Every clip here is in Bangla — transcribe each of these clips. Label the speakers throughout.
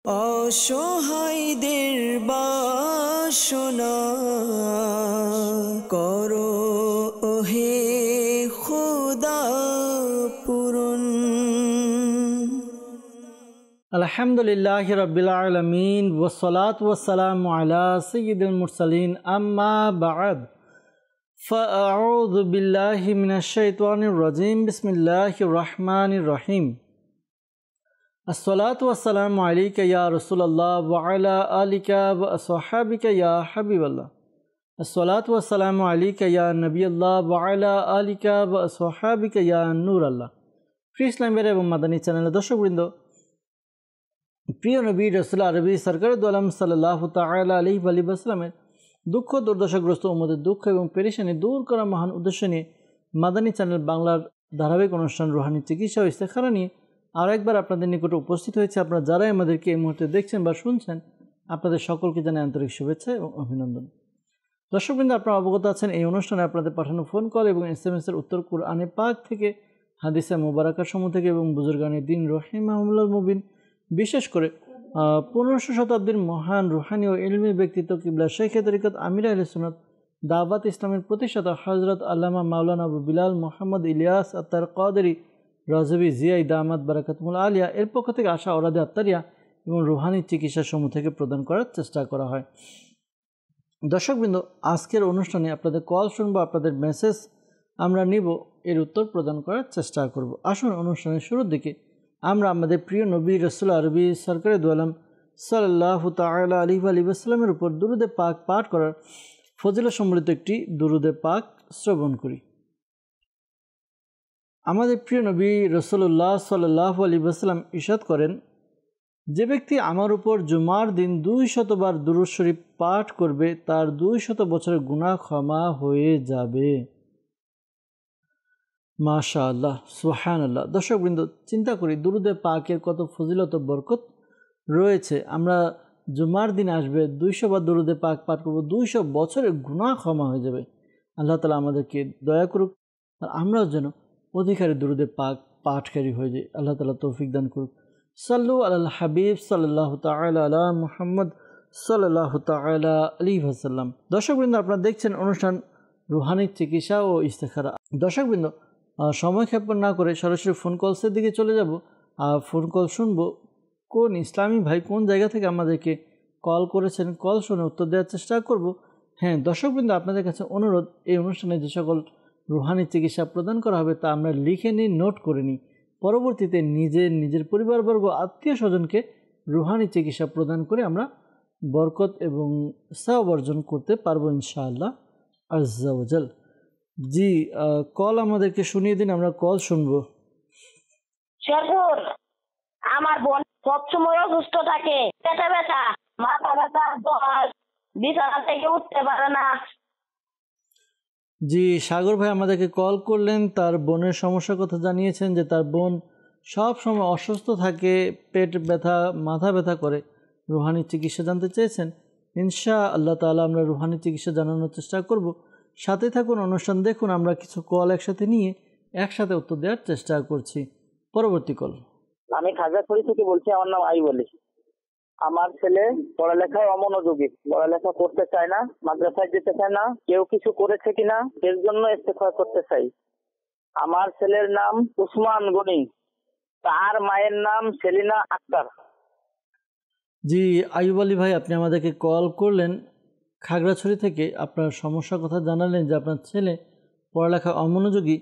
Speaker 1: অসহায়দের বাসনা করো ওহে খোদা পূরণ।
Speaker 2: আলহামদুলিল্লাহি রাব্বিল আলামিন ওয়াসসালাতু ওয়াসসালামু আলা সাইয়্যিদিল মুরসালিন আম্মা বা'দ ফাআউযু বিল্লাহি মিনাশ শাইতানির রাজীম বিসমিল্লাহির রহমানির রহিম। আসসালাতু ওয়াসসালামু আলাইকা ইয়া রাসূলুল্লাহ ওয়া আলা আলিকা ওয়া আসহাবিকা ইয়া হাবিবাল্লাহ। আসসালাতু ওয়াসসালামু আলাইকা ইয়া নবিয়াল্লাহ ওয়া আলা আলিকা ওয়া আসহাবিকা ইয়া নূরাল্লাহ। প্রিয় ইসলামের এবং মাদানী চ্যানেলের দর্শকবৃন্দ, প্রিয় নবী রাসূল আরবি সরকার দু আলম সাল্লাল্লাহু তাআলা আলাইহি ওয়া সাল্লামের দুঃখ দুর্দশাগ্রস্ত উম্মতের দুঃখ এবং পেরেশানি দূর করার মহান উদ্দেশ্য নিয়ে মাদানী চ্যানেল বাংলার ধারাবাহিক অনুষ্ঠান রুহানি চিকিৎসা ও ইস্তেখারা নিয়ে আরও একবার আপনাদের নিকটে উপস্থিত হয়েছে। আপনারা যারাই আমাদেরকে এই মুহূর্তে দেখছেন বা শুনছেন, আপনাদের সকলকে জানাই আন্তরিক শুভেচ্ছা এবং অভিনন্দন। দর্শকবৃন্দ, আপনারা অবগত আছেন এই অনুষ্ঠানে আপনাদের পাঠানো ফোন কল এবং SMS-এর উত্তর কুরআনে পাক থেকে, হাদিসে মুবারাকা সমূহ থেকে এবং বুজুর্গানে দ্বীন রহিমাহুল্লাহ মুবিন, বিশেষ করে 1500 শতাব্দীর মহান রুহানি ও ইলমি ব্যক্তিত্ব কিবলা শেখে তরিকত আমির আহলে সুন্নাত দাওয়াত ইসলামের প্রতিষ্ঠাতা হযরত আল্লামা মাওলানা আবু বিলাল মোহাম্মদ ইলিয়াস আত্তার কাদেরী রাজবি জিয়াই দামাত বারাকাতুল আলিয়া এর পক্ষ থেকে আসা ওরাদে আত্তারিয়া এবং রুহানি চিকিৎসা সমূহ থেকে প্রদান করার চেষ্টা করা হয়। দর্শকবৃন্দ, আজকের অনুষ্ঠানে আপনাদের কল শুনবো, আপনাদের মেসেজ আমরা নিব, এর উত্তর প্রদান করার চেষ্টা করব। আসুন অনুষ্ঠানের শুরুর দিকে আমরা আমাদের প্রিয় নবী রাসূল আরবি সরকারে দু আলম সাল্লাল্লাহু তাআলা আলাইহি ওয়া সাল্লামের উপর দুরুদে পাক পাঠ করার ফজিলত সম্বলিত একটি দুরুদে পাক শ্রবণ করি। আমাদের প্রিয় নবী রাসূলুল্লাহ সাল্লাল্লাহু আলাইহি ওয়া সাল্লাম ইরশাদ করেন, যে ব্যক্তি আমার উপর জুমার দিন 200 বার দুরূদ শরীফ পাঠ করবে তার 200 বছরের গুনাহ ক্ষমা হয়ে যাবে। মাশাআল্লাহ, সুবহানাল্লাহ। দর্শকবৃন্দ, চিন্তা করি দুরুদে পাকের কত ফজিলত ও বরকত রয়েছে। আমরা জুমার দিন আসবে, 200 বার দুরুদে পাক পাঠ করব, 200 বছরের গুনাহ ক্ষমা হয়ে যাবে। আল্লাহ তাআলা আমাদেরকে দয়া করুক আর আমরাও যেন অধিকারী দুরুদে পাক পাঠকারী হয়ে যাই। আল্লাহ তাআলা তৌফিক দান করুক। সাল্লু আলাল হাবিব সাল্লাল্লাহু তাআলা আলা মুহাম্মদ সাল্লাল্লাহু তাআলা আলাইহি ওয়াসাল্লাম। দর্শকবৃন্দ, আপনারা দেখছেন অনুষ্ঠান রুহানি চিকিৎসা ও ইস্তেখারা। দর্শকবৃন্দ, সময় ক্ষেপণ না করে সরাসরি ফোন কলসের দিকে চলে যাব। ফোন কল শুনবো। কোন ইসলামী ভাই কোন জায়গা থেকে আমাদেরকে কল করেছেন, কল শুনে উত্তর দেওয়ার চেষ্টা করব। হ্যাঁ দর্শকবৃন্দ, আপনাদের কাছে অনুরোধ, এই অনুষ্ঠানে যে সকল রুহানি চিকিৎসা প্রদান করা হবে তা আমরা লিখে নিই, নোট করে নিই। পরবর্তীতে নিজের পরিবারবর্গ, আত্মীয় স্বজনকে রুহানি চিকিৎসা প্রদান করে আমরা বরকত এবং সওয়াব অর্জন করতে পারবো ইনশাআল্লাহ আজ্জা ওয়া জাল। জি, কল আমাদেরকে শুনিয়ে দিন, আমরা কল শুনবো।
Speaker 3: শেরপুর, আমার বোন সবসময় অসুস্থ থাকে, পেটে ব্যথা, মাথা ব্যথা, জ্বর, বিছানা থেকে উঠতে পারে না।
Speaker 2: জি, সাগর ভাই আমাদেরকে কল করলেন, তার বোনের সমস্যার কথা জানিয়েছেন যে তার বোন সব সময় অসুস্থ থাকে, পেট ব্যথা, মাথা ব্যথা করে, রুহানি চিকিৎসা জানতে চেয়েছেন। ইনশাআল্লাহ তাআলা আমরা রুহানি চিকিৎসা জানানোর চেষ্টা করব। সাথে থাকুন, অনুষ্ঠান দেখুন। আমরা কিছু কল একসাথে নিয়ে একসাথে উত্তর দেওয়ার চেষ্টা করছি। পরবর্তী কল।
Speaker 4: আমি খাগড়াছড়ি থেকে বলছি, আমার নাম আইব আলী। আমার ছেলে পড়ালেখায় অমনোযোগী, পড়ালেখা করতে চায় না, মাদ্রাসায় যেতে চায় না। কেউ কিছু করেছে কিনা এর জন্য ইস্তেগফার করতে চাই। আমার ছেলের নাম উসমান গনি, তার মায়ের নাম সেলিনা আক্তার।
Speaker 2: জি আইয়ুব আলী ভাই, আপনি আমাদেরকে কল করলেন খাগড়াছড়ি থেকে, আপনার সমস্যার কথা জানালেন যে আপনার ছেলে পড়ালেখা অমনোযোগী,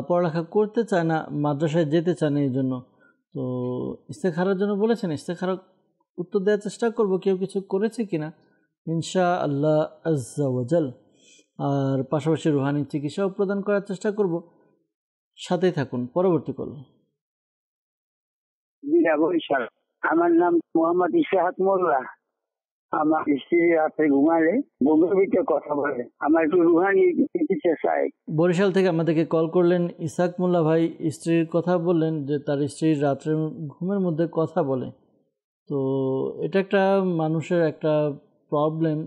Speaker 2: পড়ালেখা করতে চায় না, মাদ্রাসায় যেতে চায় না, এই জন্য তো ইস্তেখারার জন্য বলেছেন। ইস্তেখারা উত্তর দেওয়ার চেষ্টা করব কেউ কিছু করেছে কিনা ইনশাআল্লাহ আজ্জা ওয়া জাল। আর পাশাপাশি রুহানি চিকিৎসাও প্রদান করার চেষ্টা করব। সাথেই থাকুন। পরবর্তী কল।
Speaker 4: আমার নাম মোহাম্মদ ইশাহাক মোল্লা। আমার স্ত্রী রাতে ঘুমালে বুকের ভিতরে কথা বলে, আমার একটু রুহানি চিকিৎসা চাই।
Speaker 2: বরিশাল থেকে আমাদেরকে কল করলেন ইসাক মোল্লা ভাই, স্ত্রীর কথা বললেন যে তার স্ত্রী রাত্রে ঘুমের মধ্যে কথা বলে। তো এটা একটা মানুষের একটা প্রবলেম,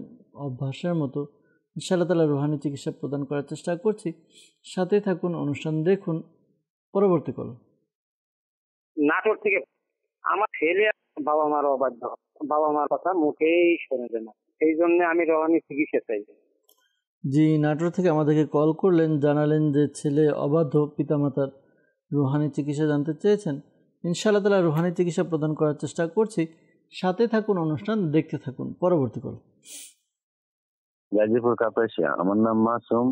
Speaker 2: অভ্যাসের মতো। ইনশাআল্লাহ তাআলা রুহানি চিকিৎসা প্রদান করার চেষ্টা করছি। সাথেই থাকুন, অনুষ্ঠান দেখুন। পরবর্তী কল।
Speaker 4: নাটোর থেকে আমার ছেলে
Speaker 5: বাবা মার অবাধ্য, বাবা মার কথা মুখেই শোনে না, এই জন্য আমি রোহানি চিকিৎসা চাই।
Speaker 2: জি, নাটোর থেকে আমাদেরকে কল করলেন, জানালেন যে ছেলে অবাধ্য, পিতামাতার রুহানি চিকিৎসা জানতে চেয়েছেন। ইনশাআল্লাহ তাআলা রুহানি চিকিৎসা প্রদান করার চেষ্টা করছি। সাথে থাকুন, অনুষ্ঠান দেখতে থাকুন। পরবর্তী কল।
Speaker 6: গাজীপুর কাপাসিয়া। আমার নাম মাসুম।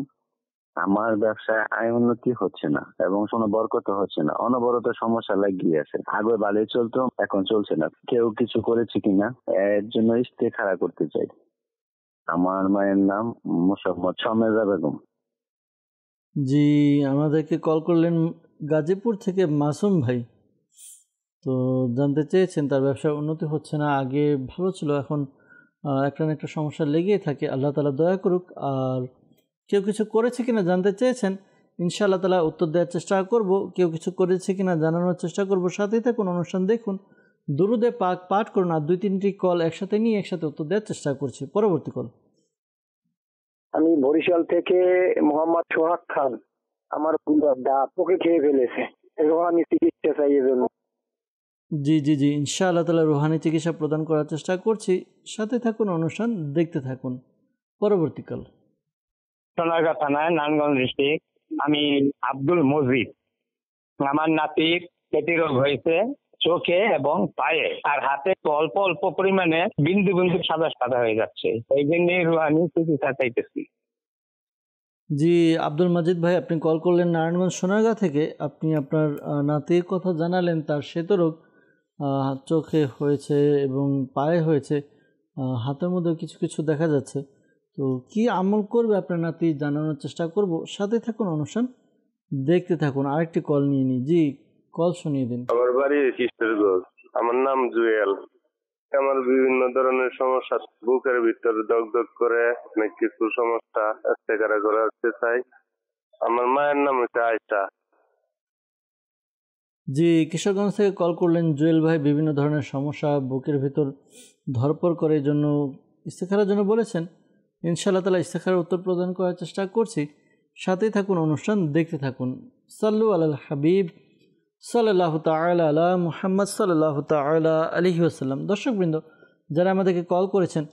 Speaker 6: আমার ব্যবসায় আয় উন্নতি হচ্ছে না এবং কোনো বরকত হচ্ছে না, অনবরত সমস্যা লাগিয়ে আছে। আগে ভালোই চলতো, এখন চলছে না। কেউ কিছু করেছে কিনা এর জন্য ইস্তেখারা করতে চাই। আমার মায়ের নাম মোসাম্মদ সমেজা বেগম।
Speaker 2: জি, আমাদেরকে কল করলেন গাজীপুর থেকে মাসুম ভাই। তো জানতে চেয়েছেন তার ব্যবসার উন্নতি হচ্ছে না, আগে ভালো ছিল, এখন একটা না একটা সমস্যা লেগেই থাকে। আল্লাহ তাআলা দয়া করুক। আর কেউ কিছু করেছে কিনা জানতে চেয়েছেন, ইনশাআল্লাহ তাআলা উত্তর দেওয়ার চেষ্টা করব। কেউ কিছু করেছে কিনা জানানোর চেষ্টা করব। সাথেই থাকুন, অনুষ্ঠান দেখুন, দুরুদে পাক পাঠ করুন। আর 2-3টি কল একসাথে নিয়ে একসাথে উত্তর দেওয়ার চেষ্টা করছি। পরবর্তী কল।
Speaker 5: আমি বরিশাল থেকে মোহাম্মদ সোহাগ খান। আমার দাঁত পোকে খেয়ে ফেলেছে, রোহানি চিকিৎসা চাই এর জন্য।
Speaker 2: জি জি জি, ইনশাআল্লাহ তাআলা রুহানি চিকিৎসা প্রদান করার চেষ্টা করছি। সাথে থাকুন, অনুষ্ঠান দেখতে থাকুন। পরবর্তী কল।
Speaker 5: সোনারগাঁ থানায়, নারায়ণগঞ্জ ডিস্ট্রিক্ট। আমি আব্দুল মজিদ। আমার নাতির পেটি রোগ হয়েছে চোখে এবং পায়ে, আর হাতে অল্প অল্প পরিমাণে বিন্দু বিন্দু সাদা সাদা হয়ে যাচ্ছে, এই জন্য রুহানি চিকিৎসা চাইতেছি।
Speaker 2: জি, আব্দুল মাজিদ ভাই, আপনি কল করলেন নারায়ণগঞ্জ সোনারগাঁ থেকে। আপনি আপনার নাতির কথা জানালেন, তার শ্বেতরোগ চোখে হয়েছে এবং পায়ে হয়েছে, হাতের মধ্যে কিছু কিছু দেখা যাচ্ছে। তো কি আমল করবে আপনার নাতি জানানোর চেষ্টা করব। সাথে থাকুন, অনুষ্ঠান দেখতে থাকুন। আরেকটি কল নিয়ে নিই। জি, কল শুনিয়ে দিন।
Speaker 7: আমার বাড়ি কিশোরগঞ্জ। আমার নাম জুয়েল। আমার বিভিন্ন ধরনের সমস্যা, বুকের ভিতরে দগ দগ করে অনেক কিছু সমস্যা, ইস্তেখারা করাতে চাই। আমার মায়ের নাম হচ্ছে আয়সা।
Speaker 2: জি, কিশোরগঞ্জ থেকে কল করলেন জুয়েল ভাই। বিভিন্ন ধরনের সমস্যা, বুকের ভিতর ধরপড় করে, এই জন্য ইস্তেখারার জন্য বলেছেন। ইনশাআল্লাহ তাআলা ইস্তেখারার উত্তর প্রদান করার চেষ্টা করছি। সাথেই থাকুন, অনুষ্ঠান দেখতে থাকুন। সাল্লু আলাল হাবিব সাল্লাল্লাহু তাআলা আলা মুহাম্মদ সাল্লাল্লাহু তাআলা আলাইহি ওয়াসাল্লাম। দর্শকবৃন্দ, যারা আমাদেরকে কল করেছেন,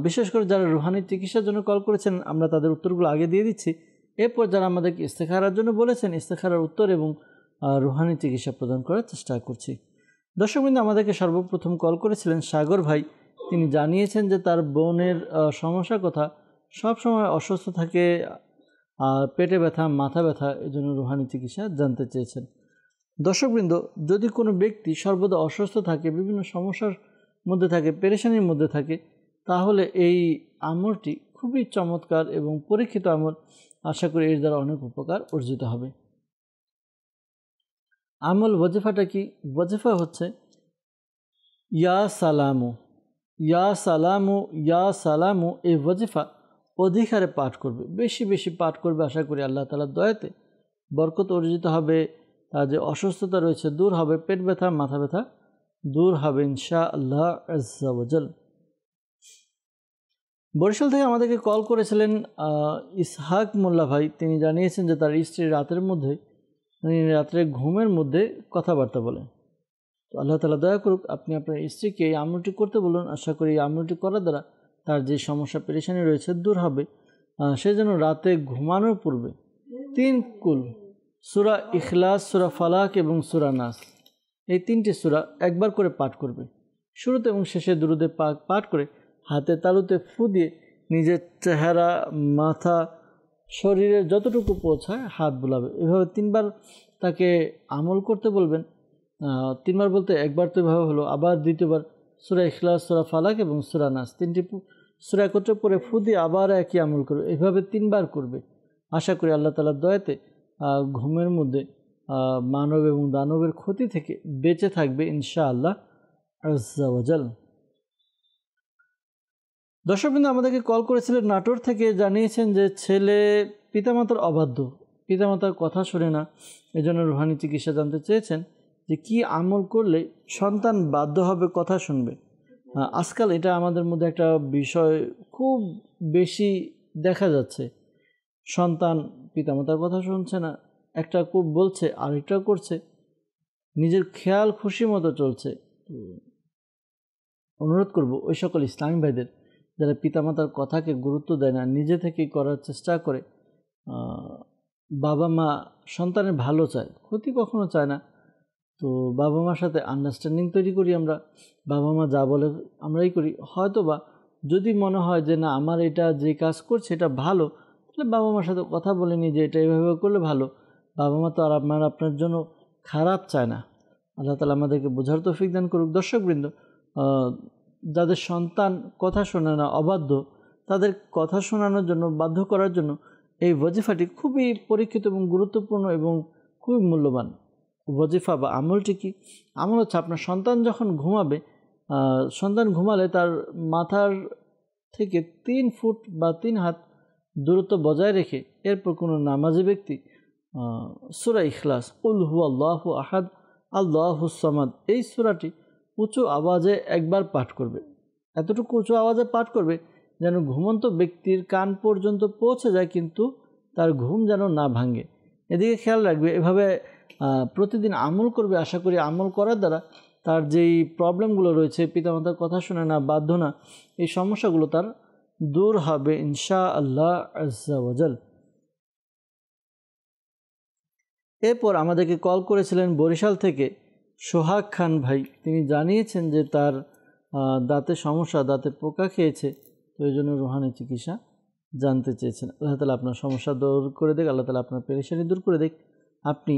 Speaker 2: বিশেষ করে যারা রুহানি চিকিৎসার জন্য কল করেছেন, আমরা তাদের উত্তরগুলো আগে দিয়ে দিচ্ছি। এরপর যারা আমাদেরকে ইস্তেখারার জন্য বলেছেন, ইস্তেখারার উত্তর এবং রুহানি চিকিৎসা প্রদান করার চেষ্টা করছি। দর্শকবৃন্দ, আমাদেরকে সর্বপ্রথম কল করেছিলেন সাগর ভাই। তিনি জানিয়েছেন যে তার বোনের সমস্যার কথা, সব সময় অসুস্থ থাকে, আর পেটে ব্যথা, মাথা ব্যথা, এই জন্য রুহানি চিকিৎসা জানতে চেয়েছেন। দর্শকবৃন্দ, যদি কোনো ব্যক্তি সর্বদা অসুস্থ থাকে, বিভিন্ন সমস্যার মধ্যে থাকে, পেরেশানির মধ্যে থাকে, তাহলে এই আমলটি খুবই চমৎকার এবং পরীক্ষিত আমল। আশা করি এর দ্বারা অনেক উপকার অর্জিত হবে। আমল ওয়াজিফাটা কি? ওয়াজিফা হচ্ছে ইয়া সালামু, ইয়া সালামু, ইয়া সালামু। এই ওয়াজিফা অধিকারে পাঠ করবে, বেশি বেশি পাঠ করবে। আশা করি আল্লাহ তাআলার দয়াতে বরকত অর্জিত হবে, তার যে অসুস্থতা রয়েছে দূর হবে, পেট ব্যথা, মাথা ব্যথা দূর হবে ইনশাআল্লাহ আজ্জা ওয়াজাল। বরিশাল থেকে আমাদেরকে কল করেছিলেন ইসহাক মোল্লা ভাই। তিনি জানিয়েছেন যে তার স্ত্রী রাত্রে ঘুমের মধ্যে কথাবার্তা বলে। তো আল্লাহ তাআলা দয়া করুক, আপনি আপনার স্ত্রীকে এই আমলটি করতে বলুন। আশা করি এই আমলটি করার দ্বারা তার যে সমস্যা পেরেশানি রয়েছে দূর হবে। সেই জন্য রাতে ঘুমানোর পূর্বে 3 কুল, সূরা ইখলাস, সূরা ফালাক এবং সূরা নাস, এই 3টি সূরা একবার করে পাঠ করবে। শুরুতে এবং শেষে দুরুদে পাক পাঠ করে হাতে তালুতে ফু দিয়ে নিজের চেহারা, মাথা, শরীরের যতটুকু পৌঁছায় হাত বুলাবে। এভাবে 3 বার তাকে আমল করতে বলবেন। 3 বার বলতে একবার তো এভাবে হলো, আবার দ্বিতীয়বার সূরা ইখলাস, সূরা ফালাক এবং সূরা নাস, 3টি সূরা একত্রে পড়ে ফু দিয়ে আবার একই আমল করবে। এভাবে 3 বার করবে। আশা করি আল্লাহ তাআলার দয়াতে ঘুমের মধ্যে মানব এবং দানবের ক্ষতি থেকে বেঁচে থাকবে ইনশাআল্লাহ আজ্জা ওয়াজাল। দর্শকবৃন্দ, আমাদেরকে কল করেছিলেন নাটোর থেকে। জানিয়েছেন যে ছেলে পিতামাতার অবাধ্য, পিতামাতার কথা শোনে না, এজন্য রুহানি চিকিৎসা জানতে চেয়েছেন যে কি আমল করলে সন্তান বাধ্য হবে, কথা শুনবে। আজকাল এটা আমাদের মধ্যে একটা বিষয় খুব বেশি দেখা যাচ্ছে। সন্তান পিতামাতার কথা শুনছে না, একটা খুব বলছে আরেকটা করছে, নিজের খেয়াল খুশি মতো চলছে। অনুরোধ করব ওই সকল ইসলামী ভাইদের যারা পিতামাতার কথাকে গুরুত্ব দেয় না, নিজে থেকেই করার চেষ্টা করে। বাবা মা সন্তানের ভালো চায়, ক্ষতি কখনো চায় না। তো বাবা মার সাথে আন্ডারস্ট্যান্ডিং তৈরি করি আমরা, বাবা মা যা বলে আমরাই করি। হয়তো বা যদি মনে হয় যে না আমার এটা যে কাজ করছে এটা ভালো, তাহলে বাবা মার সাথে কথা বলে নিই যে এটা এইভাবে করলে ভালো। বাবা মা তো আর আপনার জন্য খারাপ চায় না। আল্লাহ তাআলা আমাদেরকে বোঝার তৌফিক দান করুক। দর্শকবৃন্দ, যাদের সন্তান কথা শোনে না, অবাধ্য, তাদের কথা শোনানোর জন্য, বাধ্য করার জন্য এই ওয়াজিফাটি খুবই পরীক্ষিত এবং গুরুত্বপূর্ণ এবং খুবই মূল্যবান। ওয়াজিফা বা আমলটি কি? আমল হচ্ছে আপনার সন্তান যখন ঘুমাবে, সন্তান ঘুমালে তার মাথার থেকে 3 ফুট বা 3 হাত দূরত্ব বজায় রেখে এরপর কোনো নামাজি ব্যক্তি সূরা ইখলাস, কুল হুয়াল্লাহু আহাদ আল্লাহুস সামাদ, এই সূরাটি উঁচু আওয়াজে একবার পাঠ করবে। এতটুকু উঁচু আওয়াজে পাঠ করবে যেন ঘুমন্ত ব্যক্তির কান পর্যন্ত পৌঁছে যায়, কিন্তু তার ঘুম যেন না ভাঙে। এদিকে খেয়াল রাখবে। এভাবে প্রতিদিন আমল করবে। আশা করি আমল করার দ্বারা তার যেই প্রবলেমগুলো রয়েছে, পিতামাতার কথা শুনে না, বাধ্য না, এই সমস্যাগুলো তার দূর হবে ইনশাআল্লাহ আজ্জা ওয়াজাল। এরপর আমাদেরকে কল করেছিলেন বরিশাল থেকে সোহাগ খান ভাই। তিনি জানিয়েছেন যে তার দাঁতে সমস্যা, দাঁতে পোকা খেয়েছে, তো এই জন্য রুহানি চিকিৎসা জানতে চেয়েছেন। আল্লাহ তাআলা আপনার সমস্যা দূর করে দেখ, আল্লাহ তাআলা আপনার পেরেশানি দূর করে দেখ। আপনি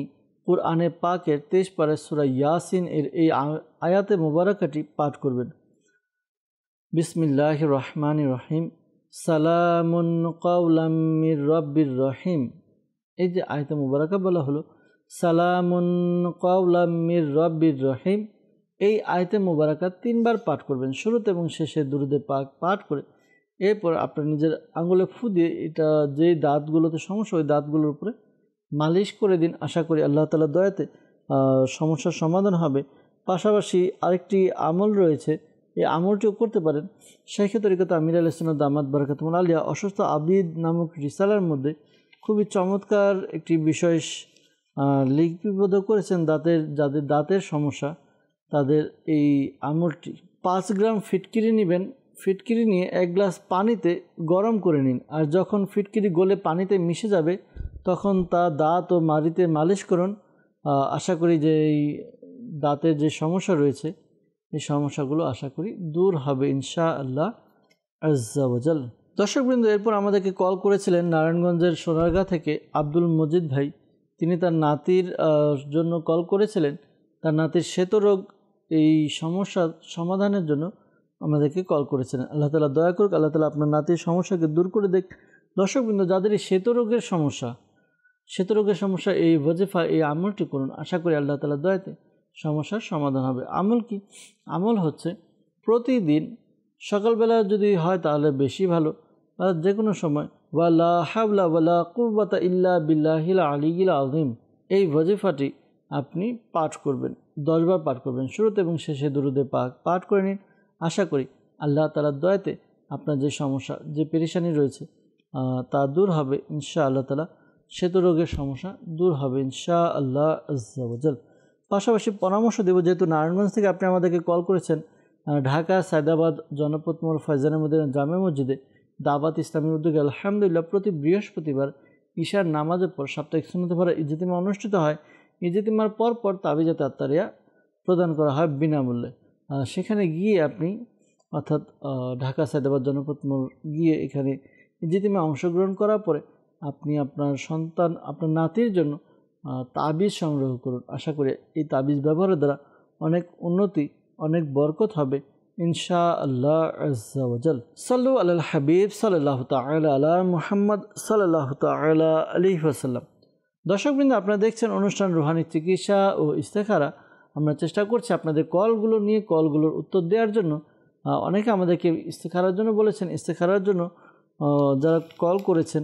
Speaker 2: কুরআনে পাকের 23 পারা সূরা ইয়াসিন এর এই আয়াতে মুবারাকাটি পাঠ করবেন। বিসমিল্লাহির রহমানির রহিম, সালামুন কাওলাম মির রাব্বির রহিম। এই যে আয়াতে মুবারাকা বলা হলো সালামুন কাওলাম মির রাব্বির রহিম, এই আয়াতে মুবারাকা 3 বার পাঠ করবেন, শুরুতে এবং শেষে দুরূদে পাক পাঠ করে। এরপর আপনার নিজের আঙুলে ফু দিয়ে এটা যে দাঁতগুলোতে সমস্যা, ওই দাঁতগুলোর উপরে মালিশ করে দিন। আশা করি আল্লাহ তাআলার দয়াতে সমস্যার সমাধান হবে। পাশাপাশি আরেকটি আমল রয়েছে, এই আমলটিও করতে পারেন। শাইখে তরিকত আমির আলাইহিস সুন্নাহ দামাত বারাকাতুহুল আলিয়া অসুস্থ আবিদ নামক রিসালার মধ্যে খুবই চমৎকার একটি বিষয় লিপিবদ্ধ করেছেন। যাদের দাঁতের সমস্যা তাদের এই আমলটি। 5 গ্রাম ফিটকিরি নেবেন। ফিটকিরি নিয়ে 1 গ্লাস পানিতে গরম করে নিন, আর যখন ফিটকিরি গলে পানিতে মিশে যাবে তখন তা দাঁত ও মাড়িতে মালিশ করুন। আশা করি যে এই দাঁতের যে সমস্যা রয়েছে এই সমস্যাগুলো আশা করি দূর হবে ইনশাআল্লাহ আজ্জা ওয়াজাল। দর্শকবৃন্দ, এরপর আমাদেরকে কল করেছিলেন নারায়ণগঞ্জের সোনারগাঁ থেকে আব্দুল মজিদ ভাই। তিনি তার নাতির জন্য কল করেছিলেন। তার নাতির শ্বেতরোগ, এই সমস্যার সমাধানের জন্য আমাদেরকে কল করেছিলেন। আল্লাহ তাআলা দয়া করুক, আল্লাহ তাআলা আপনার নাতির সমস্যাকে দূর করে দেখ। দর্শকবৃন্দ, যাদের এই শ্বেতরোগের সমস্যা এই ওয়াজিফা, এই আমলটি করুন। আশা করি আল্লাহ তাআলার দয়াতে সমস্যার সমাধান হবে। আমল কি? আমল হচ্ছে প্রতিদিন সকালবেলা যদি হয় তাহলে বেশি ভালো, আর যে কোনো সময় ওয়ালা হাওলা ওয়ালা কুওয়াতা ইল্লা বিল্লাহিল আলিয়্যিল আযীম, এই ওয়াজিফাটি আপনি পাঠ করবেন। 10 বার পাঠ করবেন, শুরুতে এবং শেষে দুরূদে পাক পাঠ করে নিন। আশা করি আল্লাহ তাআলার দয়াতে আপনার যে সমস্যা, যে পেরেশানি রয়েছে তা দূর হবে ইনশাআল্লাহ তাআলা। শ্বেতরোগের সমস্যা দূর হবে ইনশাআল্লাহ আজ্জা ওয়াজাল। পাশাপাশি পরামর্শ দেব, যেহেতু নারায়ণগঞ্জ থেকে আপনি আমাদেরকে কল করেছেন, ঢাকা সায়দাবাদ জনপথ মোড় ফয়জানে মদিনা জামে মসজিদে দাওয়াত ইসলামীর উদ্যোগে আলহামদুলিল্লাহ প্রতি বৃহস্পতিবার ঈশার নামাজের পর সাপ্তাহিক সুন্নতে ভরা ইজতিমা অনুষ্ঠিত হয়। ইজতিমার পর তাবিজাত আত্তারিয়া প্রদান করা হয় বিনামূল্যে। সেখানে গিয়ে আপনি, অর্থাৎ ঢাকা সায়দাবাদ জনপথ মোড় গিয়ে এখানে ইজতিমা অংশগ্রহণ করার পরে আপনি আপনার সন্তান, আপনার নাতির জন্য তাবিজ সংগ্রহ করুন। আশা করি এই তাবিজ ব্যবহারের দ্বারা অনেক উন্নতি, অনেক বরকত হবে ইনশাআল্লাহ আজ্জা ওয়াজাল। সাল্লু আলাল হাবিব সাল্লাল্লাহু তাআলা আলা মুহাম্মদ সাল্লাল্লাহু তাআলা আলাইহি ওয়াসাল্লাম। দর্শকবৃন্দ, আপনারা দেখছেন অনুষ্ঠান রুহানি চিকিৎসা ও ইস্তেখারা। আমরা চেষ্টা করছি আপনাদের কলগুলো নিয়ে কলগুলোর উত্তর দেওয়ার জন্য। অনেকে আমাদেরকে ইস্তেখারার জন্য বলেছেন। ইস্তেখারার জন্য যারা কল করেছেন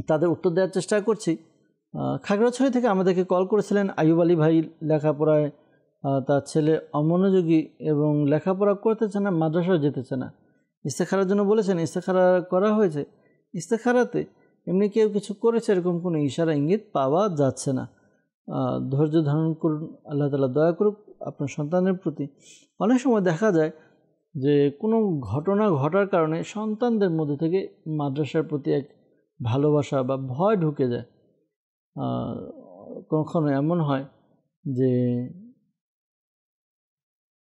Speaker 2: তাদের উত্তর দেওয়ার চেষ্টা করছি। খাগড়াছড়ি থেকে আমাদেরকে কল করেছিলেন আইয়ুব আলী ভাই। লেখাপড়ায় তার ছেলে অমনোযোগী এবং লেখাপড়া করতে চায় না, মাদ্রাসায় যেতে চায় না। ইস্তেখারার জন্য বলেছেন। ইস্তেখারা করা হয়েছে। ইস্তেখারাতে এমনি কেউ কিছু করেছে এরকম কোনো ইশারা ইঙ্গিত পাওয়া যাচ্ছে না। ধৈর্য ধারণ করুন, আল্লাহ তাআলা দয়া করুক আপনার সন্তানের প্রতি। অনেক সময় দেখা যায় যে কোনো ঘটনা ঘটার কারণে সন্তানদের মধ্যে থেকে মাদ্রাসার প্রতি এক ভালোবাসা বা ভয় ঢুকে যায়। কখনো এমন হয় যে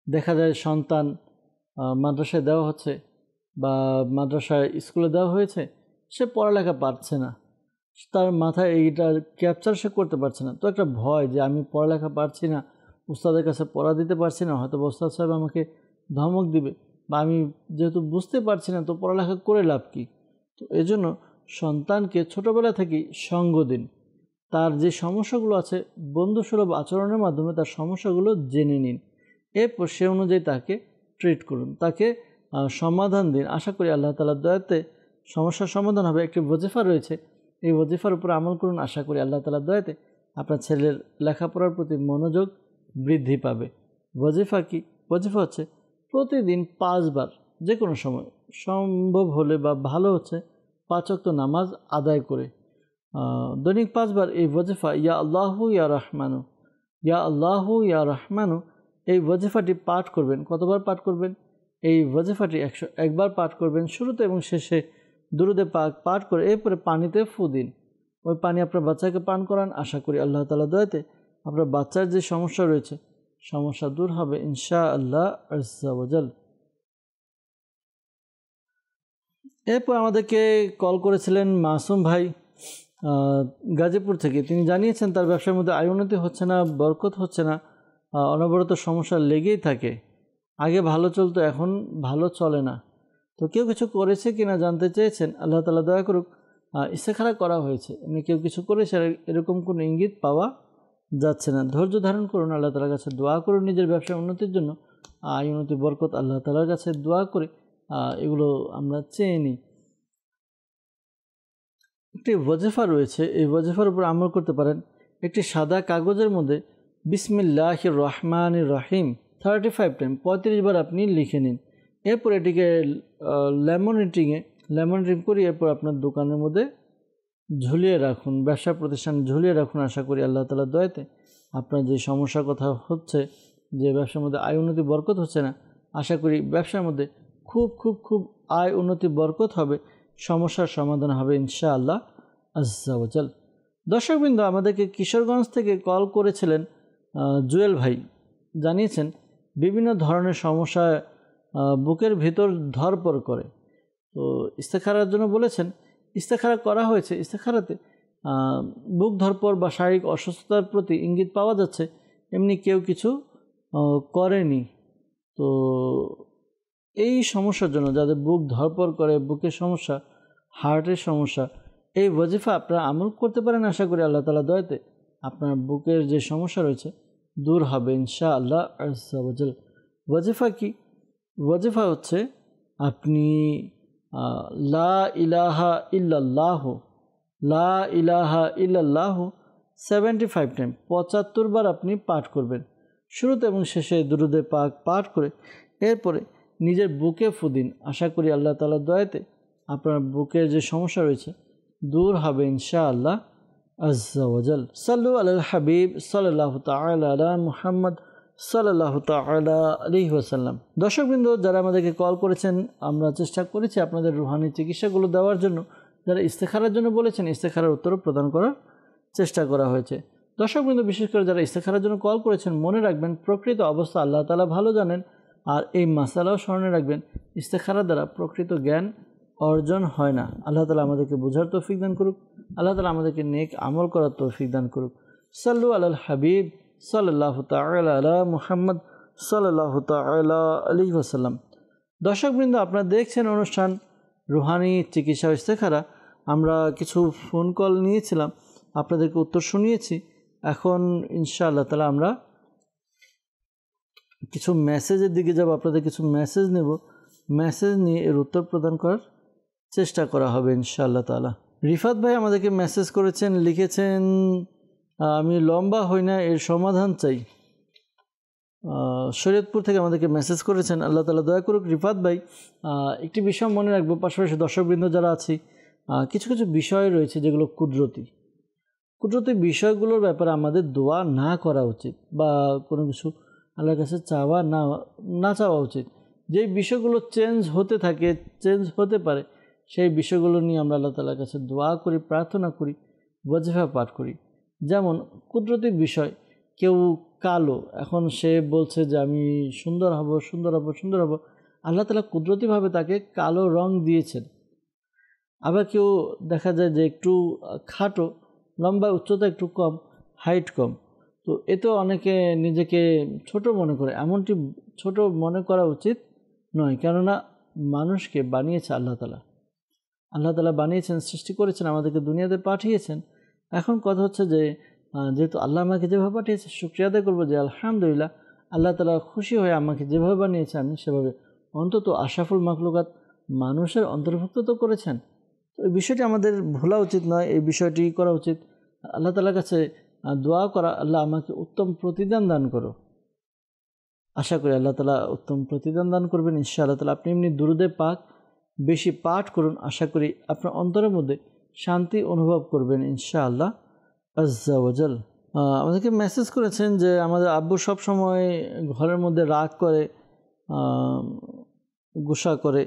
Speaker 2: দেখা যায় সন্তান মাদ্রাসায় দেওয়া হচ্ছে বা মাদ্রাসায় স্কুলে দেওয়া হয়েছে, সে পড়ালেখা পারছে না, তার মাথায় এইটা ক্যাপচার সে করতে পারছে না। তো একটা ভয় যে আমি পড়ালেখা পারছি না, উস্তাদের কাছে পড়া দিতে পারছি না, হয়তো উস্তাদ সাহেব আমাকে ধমক দিবে, বা আমি যেহেতু বুঝতে পারছি না তো পড়ালেখা করে লাভ কী। তো এজন্য সন্তানকে ছোটোবেলা থেকেই সঙ্গ দিন, তার যে সমস্যাগুলো আছে বন্ধুসুলভ আচরণের মাধ্যমে তার সমস্যাগুলো জেনে নিন, এরপর সে অনুযায়ী তাকে ট্রিট করুন, তাকে সমাধান দিন। আশা করি আল্লাহ তাআলার দয়াতে সমস্যার সমাধান হবে। একটি ওজিফা রয়েছে, এই ওজিফার উপর আমল করুন, আশা করি আল্লাহ তাআলার দয়াতে আপনার ছেলের লেখাপড়ার প্রতি মনোযোগ বৃদ্ধি পাবে। ওজিফা কি? ওজিফা হচ্ছে প্রতিদিন 5 বার, যে কোনো সময় সম্ভব হলে বা ভালো হচ্ছে 5 ওয়াক্ত নামাজ আদায় করে দৈনিক 5 বার এই ওজিফা ইয়া আল্লাহু ইয়া রহমানু, ইয়া আল্লাহু ইয়া রহমানু, এই ওজিফাটি পাঠ করবেন। কতবার পাঠ করবেন? এই ওজিফাটি 101 বার পাঠ করবেন, শুরুতে এবং শেষে দুরুদে পাক পাঠ করে এরপরে পানিতে ফু দিন। ওই পানি আপনার বাচ্চাকে পান করান। আশা করি আল্লাহ তাআলার দয়াতে আপনার বাচ্চার যে সমস্যা রয়েছে সমস্যা দূর হবে ইনশাআল্লাহ আজ্জা ওয়া জাল। এরপর আমাদেরকে কল করেছিলেন মাসুম ভাই গাজীপুর থেকে। তিনি জানিয়েছেন তার ব্যবসার মধ্যে আয় উন্নতি হচ্ছে না, বরকত হচ্ছে না, অনবরত সমস্যা লেগেই থাকে। আগে ভালো চলতো, এখন ভালো চলে না। তো কেউ কিছু করেছে কিনা জানতে চেয়েছেন। আল্লাহ তাআলা দয়া করুক, ইস্তেখারা করা হয়েছে, এমনি কেউ কিছু করেছে এরকম কোনো ইঙ্গিত পাওয়া যাচ্ছে না। ধৈর্য ধারণ করুন, আল্লাহ তাআলার কাছে দোয়া করুন নিজের ব্যবসার উন্নতির জন্য, আয় উন্নতি বরকত আল্লাহ তাআলার কাছে দোয়া করে এগুলো আমরা চেয়ে নিই। একটি ওজিফা রয়েছে, এই ওজিফার উপর আমল করতে পারেন। একটি সাদা কাগজের মধ্যে বিসমিল্লাহির রহমানির রহিম 35 টাইম 35 বার আপনি লিখে নিন। এরপর এটিকে ল্যামিনেটিং করে এরপর আপনার দোকানের মধ্যে ঝুলিয়ে রাখুন, ব্যবসা প্রতিষ্ঠান ঝুলিয়ে রাখুন। আশা করি আল্লাহ তাআলার দয়াতে আপনার যে সমস্যার কথা হচ্ছে, যে ব্যবসার মধ্যে আয় উন্নতি বরকত হচ্ছে না, আশা করি ব্যবসার মধ্যে খুব খুব খুব আয় উন্নতি বরকত হবে, সমস্যার সমাধান হবে ইনশাআল্লাহ আজ্জা ওয়া জাল। দর্শকবৃন্দ, আমাদেরকে কিশোরগঞ্জ থেকে কল করেছিলেন জুয়েল ভাই। জানিয়েছেন বিভিন্ন ধরনের সমস্যায় বুকের ভিতর ধরপড় করে। তো ইস্তেখারার জন্য বলেছেন, ইস্তেখারা করা হয়েছে। ইস্তেখারাতে বুক ধরপড় বা শারীরিক অসুস্থতার প্রতি ইঙ্গিত পাওয়া যাচ্ছে, এমনি কেউ কিছু করেনি। তো এই সমস্যার জন্য যাদের বুক ধরপড় করে, বুকের সমস্যা, হার্টের সমস্যা, এই ওজিফা আপনারা আমল করতে পারেন। আশা করি আল্লাহ তাআলার দয়াতে আপনার বুকের যে সমস্যা রয়েছে দূর হবে ইনশাআল্লাহ আজ্জা ওয়া জাল। ওজিফা কি? ওজিফা হচ্ছে আপনি লা ইলাহা ইল্লাল্লাহ, লা ইলাহা ইল্লাল্লাহ 75 টাইম 75 বার আপনি পাঠ করবেন, শুরুতে এবং শেষে দুরুদে পাক পাঠ করে এরপরে নিজের বুকে ফু দিন। আশা করি আল্লাহ তাআলার দয়াতে আপনার বুকের যে সমস্যা রয়েছে দূর হবে ইনশাআল্লাহ আজ্জা ওয়া জাল। সাল্লু আলাল হাবিব সাল্লাল্লাহু তাআলা আলা মুহাম্মদ সাল্লাল্লাহু তাআলা আলাইহি ওয়াসাল্লাম। দর্শকবৃন্দ, যারা আমাদেরকে কল করেছেন, আমরা চেষ্টা করেছি আপনাদের রুহানি চিকিৎসাগুলো দেওয়ার জন্য। যারা ইস্তেখারার জন্য বলেছেন, ইস্তেখারার উত্তরও প্রদান করার চেষ্টা করা হয়েছে। দর্শকবৃন্দ, বিশেষ করে যারা ইস্তেখারার জন্য কল করেছেন, মনে রাখবেন প্রকৃত অবস্থা আল্লাহ তাআলা ভালো জানেন। আর এই মাসালাও স্মরণে রাখবেন, ইস্তেখারা দ্বারা প্রকৃত জ্ঞান অর্জন হয় না। আল্লাহ তাআলা আমাদেরকে বোঝার তৌফিক দান করুক, আল্লাহ তাআলা আমাদেরকে নেক আমল করার তৌফিক দান করুক। সাল্লু আলাল হাবিব সাল্লাল্লাহু তাআলা আলা মুহাম্মদ সাল্লাল্লাহু তাআলা আলাইহি ওয়াসাল্লাম। দর্শকবৃন্দ, আপনারা দেখছেন অনুষ্ঠান রুহানি চিকিৎসা ইস্তেখারা। আমরা কিছু ফোন কল নিয়েছিলাম, আপনাদেরকে উত্তর শুনিয়েছি। এখন ইনশাআল্লাহ তাআলা আমরা কিছু মেসেজের দিকে যাব, আপনাদের কিছু মেসেজ নেব, মেসেজ নিয়ে এর উত্তর প্রদান করার চেষ্টা করা হবে ইনশাআল্লাহ তাআলা। রিফাত ভাই আমাদেরকে মেসেজ করেছেন, লিখেছেন আমি লম্বা হই না, এর সমাধান চাই। শরীয়তপুর থেকে আমাদেরকে মেসেজ করেছেন। আল্লাহ তাআলা দয়া করুক। রিফাত ভাই, একটি বিষয় মনে রাখবো, পাশাপাশি দর্শকবৃন্দ যারা আছি, কিছু কিছু বিষয় রয়েছে যেগুলো কুদরতি বিষয়গুলোর ব্যাপারে আমাদের দোয়া না করা উচিত, বা কোনো কিছু আল্লাহর কাছে চাওয়া না চাওয়া উচিত। যেই বিষয়গুলো চেঞ্জ হতে থাকে, চেঞ্জ হতে পারে, সেই বিষয়গুলো নিয়ে আমরা আল্লাহ তাআলার কাছে দোয়া করি, প্রার্থনা করি, ওয়াজিফা পাঠ করি। যেমন কুদরতি বিষয়, কেউ কালো, এখন সে বলছে যে আমি সুন্দর হব, সুন্দর হব, সুন্দর হব। আল্লাহ তাআলা কুদরতিভাবে তাকে কালো রং দিয়েছেন। আবার কেউ দেখা যায় যে একটু খাটো, লম্বা, উচ্চতা একটু কম, হাইট কম, তো এতেও অনেকে নিজেকে ছোট মনে করে। এমনটি ছোট মনে করা উচিত নয়, কেননা মানুষকে বানিয়েছে আল্লাহ তাআলা। আল্লাহ তাআলা বানিয়েছেন, সৃষ্টি করেছেন, আমাদেরকে দুনিয়াতে পাঠিয়েছেন। এখন কথা হচ্ছে যে যেহেতু আল্লাহ আমাকে যেভাবে পাঠিয়েছে, শুকরিয়া আদায় করবো যে আলহামদুলিল্লাহ, আল্লাহ তাআলা খুশি হয়ে আমাকে যেভাবে বানিয়েছে আমি সেভাবে, অন্তত আশরাফুল মাখলুকাত মানুষের অন্তর্ভুক্ত তো করেছেন। তো এই বিষয়টি আমাদের ভোলা উচিত নয়, এই বিষয়টি করা উচিত। আল্লাহ তাআলার কাছে দোয়া করা, আল্লাহ আমাকে উত্তম প্রতিদান দান করো। আশা করি আল্লাহ তাআলা উত্তম প্রতিদান দান করবেন ইনশাআল্লাহ তাআলা। আপনি এমনি দুরুদে পাক বেশি পাঠ করুন, আশা করি আপনার অন্তরের মধ্যে শান্তি অনুভব করবেন ইনশাআল্লাহ আজ্জা ওয়াজাল। আমাদেরকে মেসেজ করেছেন যে আমাদের আব্বু সব সময় ঘরের মধ্যে রাগ করে, গুসা করে,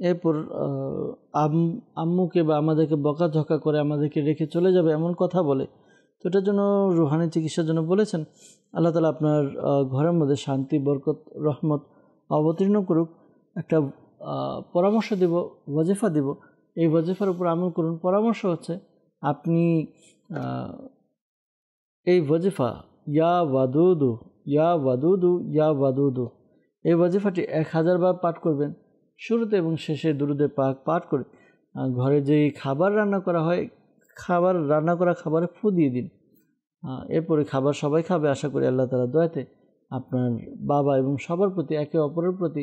Speaker 2: এরপর আম্মুকে বা আমাদেরকে বকাঝকা করে, আমাদেরকে রেখে চলে যাবে এমন কথা বলে। তো এটার জন্য রুহানি চিকিৎসার জন্য বলেছেন আল্লাহ তাআলা আপনার ঘরের মধ্যে শান্তি, বরকত, রহমত অবতীর্ণ করুক। একটা পরামর্শ দেব, ওয়াজিফা দেব, এই ওয়াজিফার উপর আমল করুন। পরামর্শ হচ্ছে আপনি এই ওয়াজিফা ইয়া ওয়াদুদু ইয়া ওয়াদুদু ইয়া ওয়াদুদু, এই ওয়াজিফাটি 1000 বার পাঠ করবেন। শুরুতে এবং শেষে দুরুদে পাক পাঠ করে ঘরে যেই খাবার রান্না করা হয়, রান্না করা খাবারে ফু দিয়ে দিন। এরপরে খাবার সবাই খাবে। আশা করি আল্লাহ তাআলার দয়াতে আপনার বাবা এবং সবার প্রতি, একে অপরের প্রতি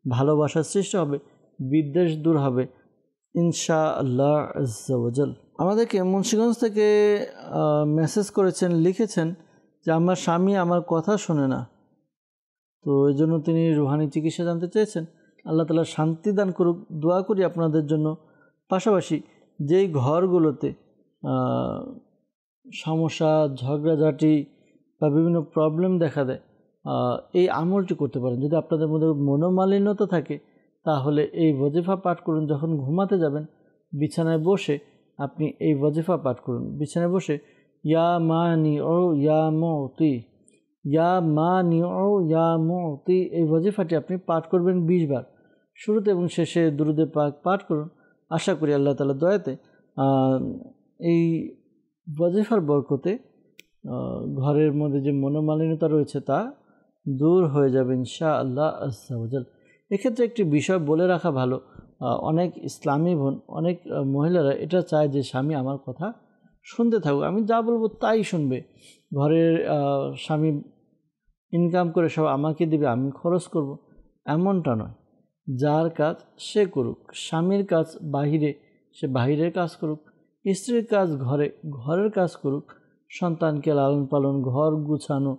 Speaker 2: ভালোবাসার সৃষ্টি হবে, বিদ্বেষ দূর হবে ইনশাআল্লাহ আজ্জা ওয়াজাল। আমাদেরকে মুন্সিগঞ্জ থেকে মেসেজ করেছেন, লিখেছেন যে আমার স্বামী আমার কথা শোনে না, তো এই জন্য তিনি রুহানি চিকিৎসা জানতে চেয়েছেন। আল্লাহ তাআলা শান্তি দান করুক, দোয়া করি আপনাদের জন্য। পাশাপাশি যেই ঘরগুলোতে সমস্যা, ঝগড়াঝাটি বা বিভিন্ন প্রবলেম দেখা দেয়, এই আমলটি করতে পারেন। যদি আপনাদের মধ্যে মনোমালিন্যতা থাকে তাহলে এই ওয়াজিফা পাঠ করুন। যখন ঘুমাতে যাবেন বিছানায় বসে আপনি এই ওয়াজিফা পাঠ করুন। বিছানায় বসে ইয়া মানি ও ইয়া মুতি, ইয়া মানি ও ইয়া মুতি, এই ওয়াজিফাটি আপনি পাঠ করবেন 20 বার। শুরুতে এবং শেষে দুরুদে পাক পাঠ করুন। আশা করি আল্লাহ তাআলার দয়াতে এই ওয়াজিফার বরকতে ঘরের মধ্যে যে মনোমালিন্যতা রয়েছে তা দূর হয়ে যাবে ইনশাআল্লাহ আজ্জা ওয়াজাল। এক্ষেত্রে একটি বিষয় বলে রাখা ভালো, অনেক ইসলামী বোন, অনেক মহিলারা এটা চায় যে স্বামী আমার কথা শুনতে থাকুক, আমি যা বলবো তাই শুনবে। ঘরের স্বামী ইনকাম করে সব আমাকে দিবে, আমি খরচ করব, এমনটা নয়। যার কাজ সে করুক, স্বামীর কাজ বাহিরে সে বাহিরের কাজ করুক, স্ত্রীর কাজ ঘরের কাজ করুক, সন্তানকে লালন পালন, ঘর গুছানো,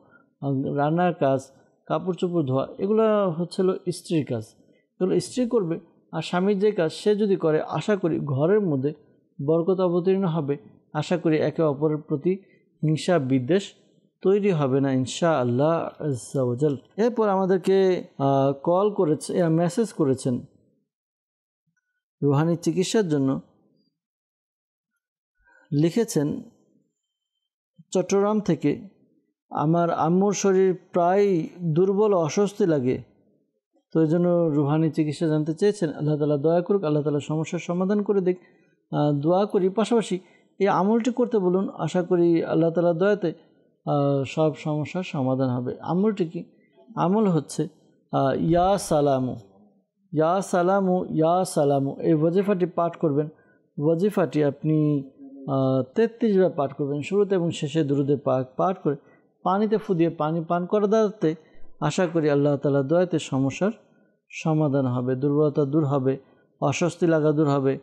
Speaker 2: রান্নার কাজ, কাপড় চোপড় ধোয়া, এগুলো হচ্ছিল স্ত্রীর কাজ, এগুলো স্ত্রী করবে। আর স্বামীর যে কাজ সে যদি করে, আশা করি ঘরের মধ্যে বরকত অবতীর্ণ হবে। আশা করি একে অপরের প্রতি হিংসা বিদ্বেষ তৈরি হবে না ইনশাআল্লাহ আজ্জা ওয়াজাল। এরপর আমাদেরকে কল করেছে, মেসেজ করেছেন রুহানি চিকিৎসার জন্য, লিখেছেন চট্টগ্রাম থেকে আমার আম্মুর শরীর প্রায় দুর্বল, অস্বস্তি লাগে, তো এই জন্য রুহানি চিকিৎসা জানতে চেয়েছেন। আল্লাহ তাআলা দয়া করুক, আল্লাহ তাআলা সমস্যার সমাধান করে দিক, দোয়া করি। পাশাপাশি এই আমলটি করতে বলুন, আশা করি আল্লাহ তাআলার দয়াতে সব সমস্যার সমাধান হবে। আমলটি কি? আমল হচ্ছে ইয়া সালামু ইয়া সালামু ইয়া সালামু, এই ওয়াজিফাটি পাঠ করবেন। ওয়াজিফাটি আপনি 33 বার পাঠ করবেন। শুরুতে এবং শেষে দুরুদে পাক পাঠ করে পানিতে ফু দিয়ে পানি পান করা দ্বারাতে আশা করি আল্লাহ তাআলার দয়াতে সমস্যার সমাধান হবে, দুর্বলতা দূর হবে, অস্বস্তি লাগা দূর হবে,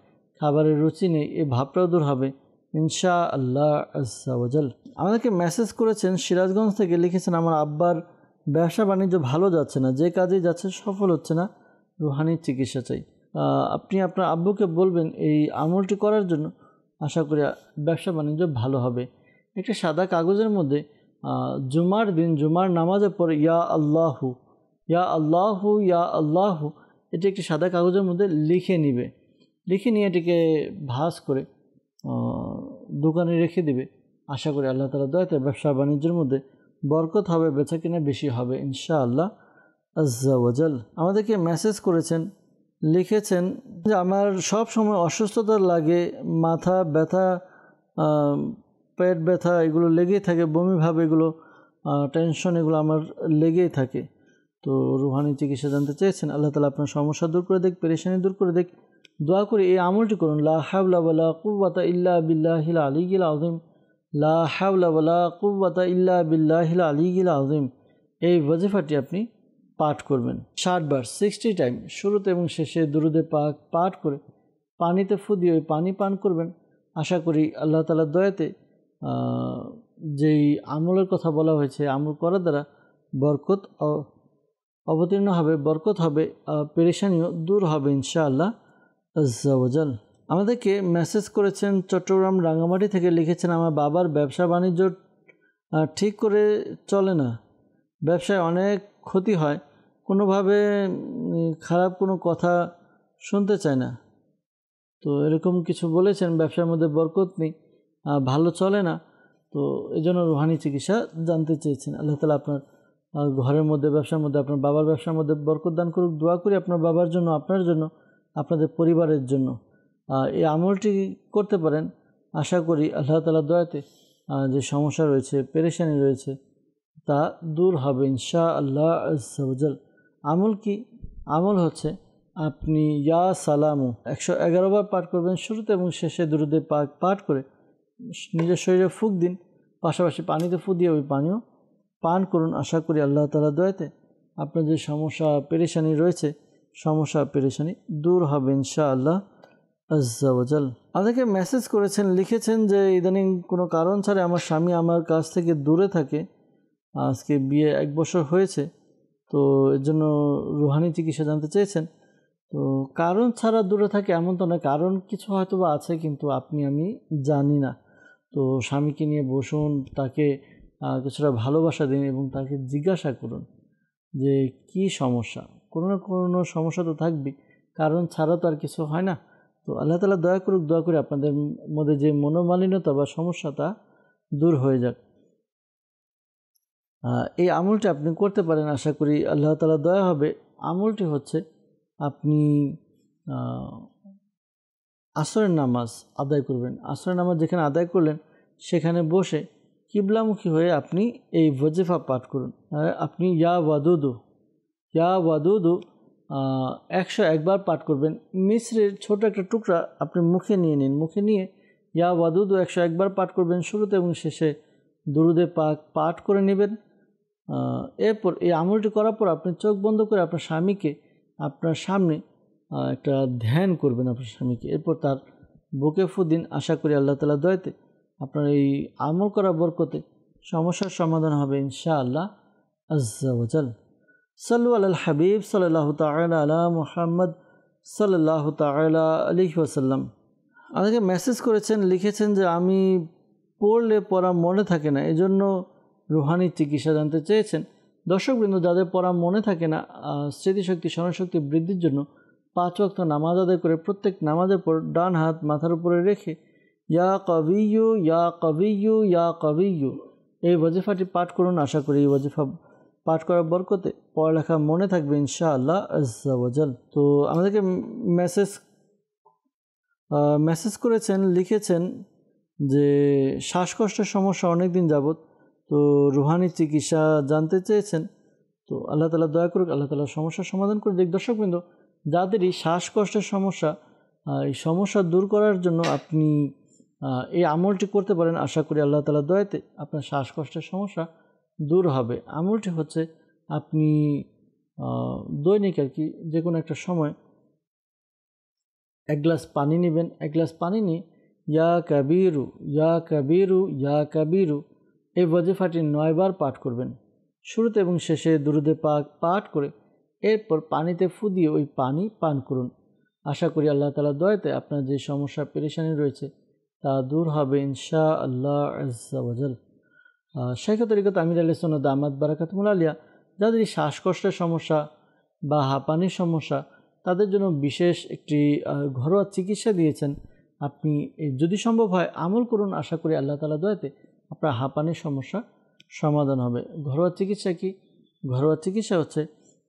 Speaker 2: খাবারের রুচি নেই এই ভাবটাও দূর হবে ইনশাআল্লাহ আজ্জা ওয়াজাল। আমাদেরকে মেসেজ করেছেন সিরাজগঞ্জ থেকে, লিখেছেন আমার আব্বার ব্যবসা বাণিজ্য ভালো যাচ্ছে না, যে কাজেই যাচ্ছে সফল হচ্ছে না, রুহানি চিকিৎসা চাই। আপনি আপনার আব্বুকে বলবেন এই আমলটি করার জন্য, আশা করি ব্যবসা বাণিজ্য ভালো হবে। একটা সাদা কাগজের মধ্যে জুমার দিন জুমার নামাজের পরে ইয়া আল্লাহু ইয়া আল্লাহু ইয়া আল্লাহু এটি একটি সাদা কাগজের মধ্যে লিখে নিবে, লিখে নিয়ে এটিকে ভাঁজ করে দোকানে রেখে দিবে। আশা করি আল্লাহ তাআলা দয়াতে ব্যবসা বাণিজ্যের মধ্যে বরকত হবে, বেচা কিনা বেশি হবে ইনশাআল্লাহ আজ্জা ওয়াজাল। আমাদেরকে মেসেজ করেছেন, লিখেছেন যে আমার সব সময় অসুস্থতা লাগে, মাথা ব্যথা, পেট ব্যথা এগুলো লেগেই থাকে, বমি ভাব এগুলো, টেনশন এগুলো আমার লেগেই থাকে। তো রুহানি চিকিৎসা জানতে চেয়েছেন। আল্লাহ তাআলা আপনার সমস্যা দূর করে দেখ, পেরেশানি দূর করে দেখ। দোয়া করি এই আমলটি করুন, লা হাওলা ওয়ালা কুওয়াতা ইল্লা বিল্লাহিল আলিয়্যিল আযীম, লা হাওলা ওয়ালা কুওয়াতা ইল্লা বিল্লাহিল আলিয়্যিল আযীম। এই ওয়াজিফাটি আপনি পাঠ করবেন 60 বার, 60 টাইম, শুরুতে এবং শেষে দুরুদে পাক পাঠ করে পানিতে ফু দিয়ে ওই পানি পান করবেন। আশা করি আল্লাহ তাআলার দয়াতে যেই আমলের কথা বলা হয়েছে, আমল করার দ্বারা বরকত অবতীর্ণ হবে, বরকত হবে, পেরেশানিও দূর হবে ইনশাআল্লাহ আজ্জা ওয়াজাল। আমাদেরকে মেসেজ করেছেন চট্টগ্রাম রাঙ্গামাটি থেকে, লিখেছেন আমার বাবার ব্যবসা বাণিজ্য ঠিক করে চলে না, ব্যবসায় অনেক ক্ষতি হয়, কোনোভাবে খারাপ কোনো কথা শুনতে চায় না। তো এরকম কিছু বলেছেন, ব্যবসার মধ্যে বরকত নেই, ভালো চলে না। তো এই জন্য রুহানি চিকিৎসা জানতে চেয়েছেন। আল্লাহ তাআলা আপনার ঘরের মধ্যে, ব্যবসার মধ্যে, আপনার বাবার ব্যবসার মধ্যে বরকত দান করুক। দোয়া করি আপনার বাবার জন্য, আপনার জন্য, আপনাদের পরিবারের জন্য এই আমলটি করতে পারেন। আশা করি আল্লাহ তাআলার দয়াতে যে সমস্যা রয়েছে, পেরেশানি রয়েছে, তা দূর হবে ইনশাআল্লাহ আজ্জা ওয়াজাল। আমল কি? আমল হচ্ছে আপনি ইয়া সালামু 111 বার পাঠ করবেন, শুরুতে এবং শেষে দুরুদে পাক পাঠ করে নিজের শরীরে ফুঁক দিন, পাশাপাশি পানিতে ফু দিয়ে ওই পানিও পান করুন। আশা করি আল্লাহ তাআলার দয়াতে আপনার যে সমস্যা পেরেশানি রয়েছে, সমস্যা পেরেশানি দূর হবে ইনশাআল্লাহ আজ্জা ওয়াজাল। আমাদেরকে মেসেজ করেছেন, লিখেছেন যে ইদানিং কোনো কারণ ছাড়া আমার স্বামী আমার কাছ থেকে দূরে থাকে, আজকে বিয়ে 1 বছর হয়েছে। তো এর জন্য রুহানি চিকিৎসা জানতে চেয়েছেন। তো কারণ ছাড়া দূরে থাকে এমন তো না, কারণ কিছু হয়তো বা আছে, কিন্তু আমি জানি না। তো স্বামীকে নিয়ে বসুন, তাকে কিছুটা ভালোবাসা দিন এবং তাকে জিজ্ঞাসা করুন যে কি সমস্যা। কোনো না কোনো সমস্যা তো থাকবেই, কারণ ছাড়া তো আর কিছু হয় না। তো আল্লাহ তাআলা দয়া করুক, দোয়া করে আপনাদের মধ্যে যে মনোমালিন্যতা বা সমস্যা তা দূর হয়ে যাক। এই আমলটি আপনি করতে পারেন, আশা করি আল্লাহ তাআলা দয়া হবে। আমলটি হচ্ছে আপনি আসরের নামাজ আদায় করবেন। আসরের নামাজ যেখানে আদায় করলেন সেখানে বসে কিবলামুখী হয়ে আপনি এই ওয়াজিফা পাঠ করুন। আপনি ইয়া ওয়াদুদু 101 বার পাঠ করবেন। মিশ্রের ছোট একটা টুকরা আপনি মুখে নিয়ে নিন, মুখে নিয়ে ইয়া ওয়াদুদু 101 বার পাঠ করবেন, শুরুতে এবং শেষে দুরুদে পাক পাঠ করে নেবেন। এরপর এই আমলটি করার পর আপনি চোখ বন্ধ করে আপনার স্বামীকে আপনার সামনে একটা ধ্যান করবেন আপনার স্বামীকে। এরপর তার বুকে ফু দিন। আশা করি আল্লাহ তাআলার দয়াতে আপনার এই আমল করা বরকতে সমস্যার সমাধান হবে ইনশাআল্লাহ আজ্জা ওয়াজাল। সাল্লু আলাল হাবিব সাল্লাল্লাহু তাআলা আলা মুহাম্মদ সাল্লাল্লাহু তাআলা আলাইহি ওয়াসাল্লাম। আমাকে মেসেজ করেছেন, লিখেছেন যে আমি পড়লে পড়া মনে থাকে না, এজন্য রুহানি চিকিৎসা জানতে চেয়েছেন। দর্শকবৃন্দ, যাদের পড়া মনে থাকে না, স্মৃতিশক্তি স্মরণশক্তি বৃদ্ধির জন্য 5 ওয়াক্ত নামাজ আদায় করে প্রত্যেক নামাজের পর ডান হাত মাথার উপরে রেখে ইয়া কাবিয়্যু ইয়া কাবিয়্যু ইয়া কাবিয়্যু এই ওয়াজিফাটি পাঠ করুন। আশা করি এই ওয়াজিফা পাঠ করার বরকতে পড়ালেখা মনে থাকবে ইনশাআল্লাহ আজ্জা ওয়াজাল। তো আমাদেরকে মেসেজ করেছেন, লিখেছেন যে শ্বাসকষ্টের সমস্যা অনেক দিন যাবত, তো রুহানি চিকিৎসা জানতে চেয়েছেন। তো আল্লাহ তাআলা দয়া করুক, আল্লাহ তাআলা সমস্যার সমাধান করে দেখ। দর্শকবৃন্দ, যাদেরই শ্বাসকষ্টের সমস্যা, এই সমস্যা দূর করার জন্য আপনি এই আমলটি করতে পারেন। আশা করি আল্লাহ তাআলার দয়াতে আপনার শ্বাসকষ্টের সমস্যা দূর হবে। আমলটি হচ্ছে আপনি দৈনিক যে কোনো একটা সময় 1 গ্লাস পানি নেবেন। 1 গ্লাস পানি নিয়ে ইয়া কাবীরু ইয়া কাবীরু ইয়া কাবীরু এই ওয়াজিফাটি 9 বার পাঠ করবেন, শুরুতে এবং শেষে দুরুদে পাক পাঠ করে এরপর পানিতে ফু দিয়ে ওই পানি পান করুন। আশা করি আল্লাহ তাআলার দয়াতে আপনার যে সমস্যা পেরেশানি রয়েছে তা দূর হবে ইনশাআল্লাহ আজ্জা ওয়াজাল। শাইখ তরিকত আমির আহলে সুন্নাত দামাত বারাকাতুহুল আলিয়া যাদের শ্বাসকষ্টের সমস্যা বা হাঁপানির সমস্যা তাদের জন্য বিশেষ একটি ঘরোয়া চিকিৎসা দিয়েছেন। আপনি যদি সম্ভব হয় আমল করুন, আশা করি আল্লাহ তাআলা দয়াতে আপনার হাঁপানির সমস্যা সমাধান হবে। ঘরোয়া চিকিৎসা কি? ঘরোয়া চিকিৎসা হচ্ছে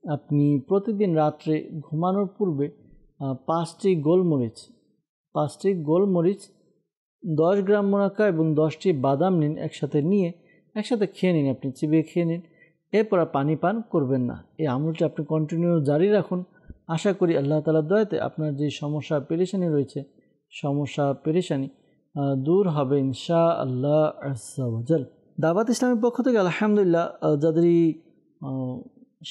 Speaker 2: আপনি প্রতিদিন রাত্রে ঘুমানোর পূর্বে 5টি গোলমরিচ 10 গ্রাম মুনাক্কা এবং 10টি বাদাম নিন, একসাথে খেয়ে নিন, আপনি চিবিয়ে খেয়ে নিন। এরপর পানি পান করবেন না। এই আমলটি আপনি কন্টিনিউ জারি রাখুন। আশা করি আল্লাহ তাআলার দয়াতে আপনার যে সমস্যা পেরেশানি রয়েছে দূর হবে ইনশাআল্লাহ আজ্জা ওয়া জাল। দাওয়াত ইসলামের পক্ষ থেকে আলহামদুলিল্লাহ যাদেরই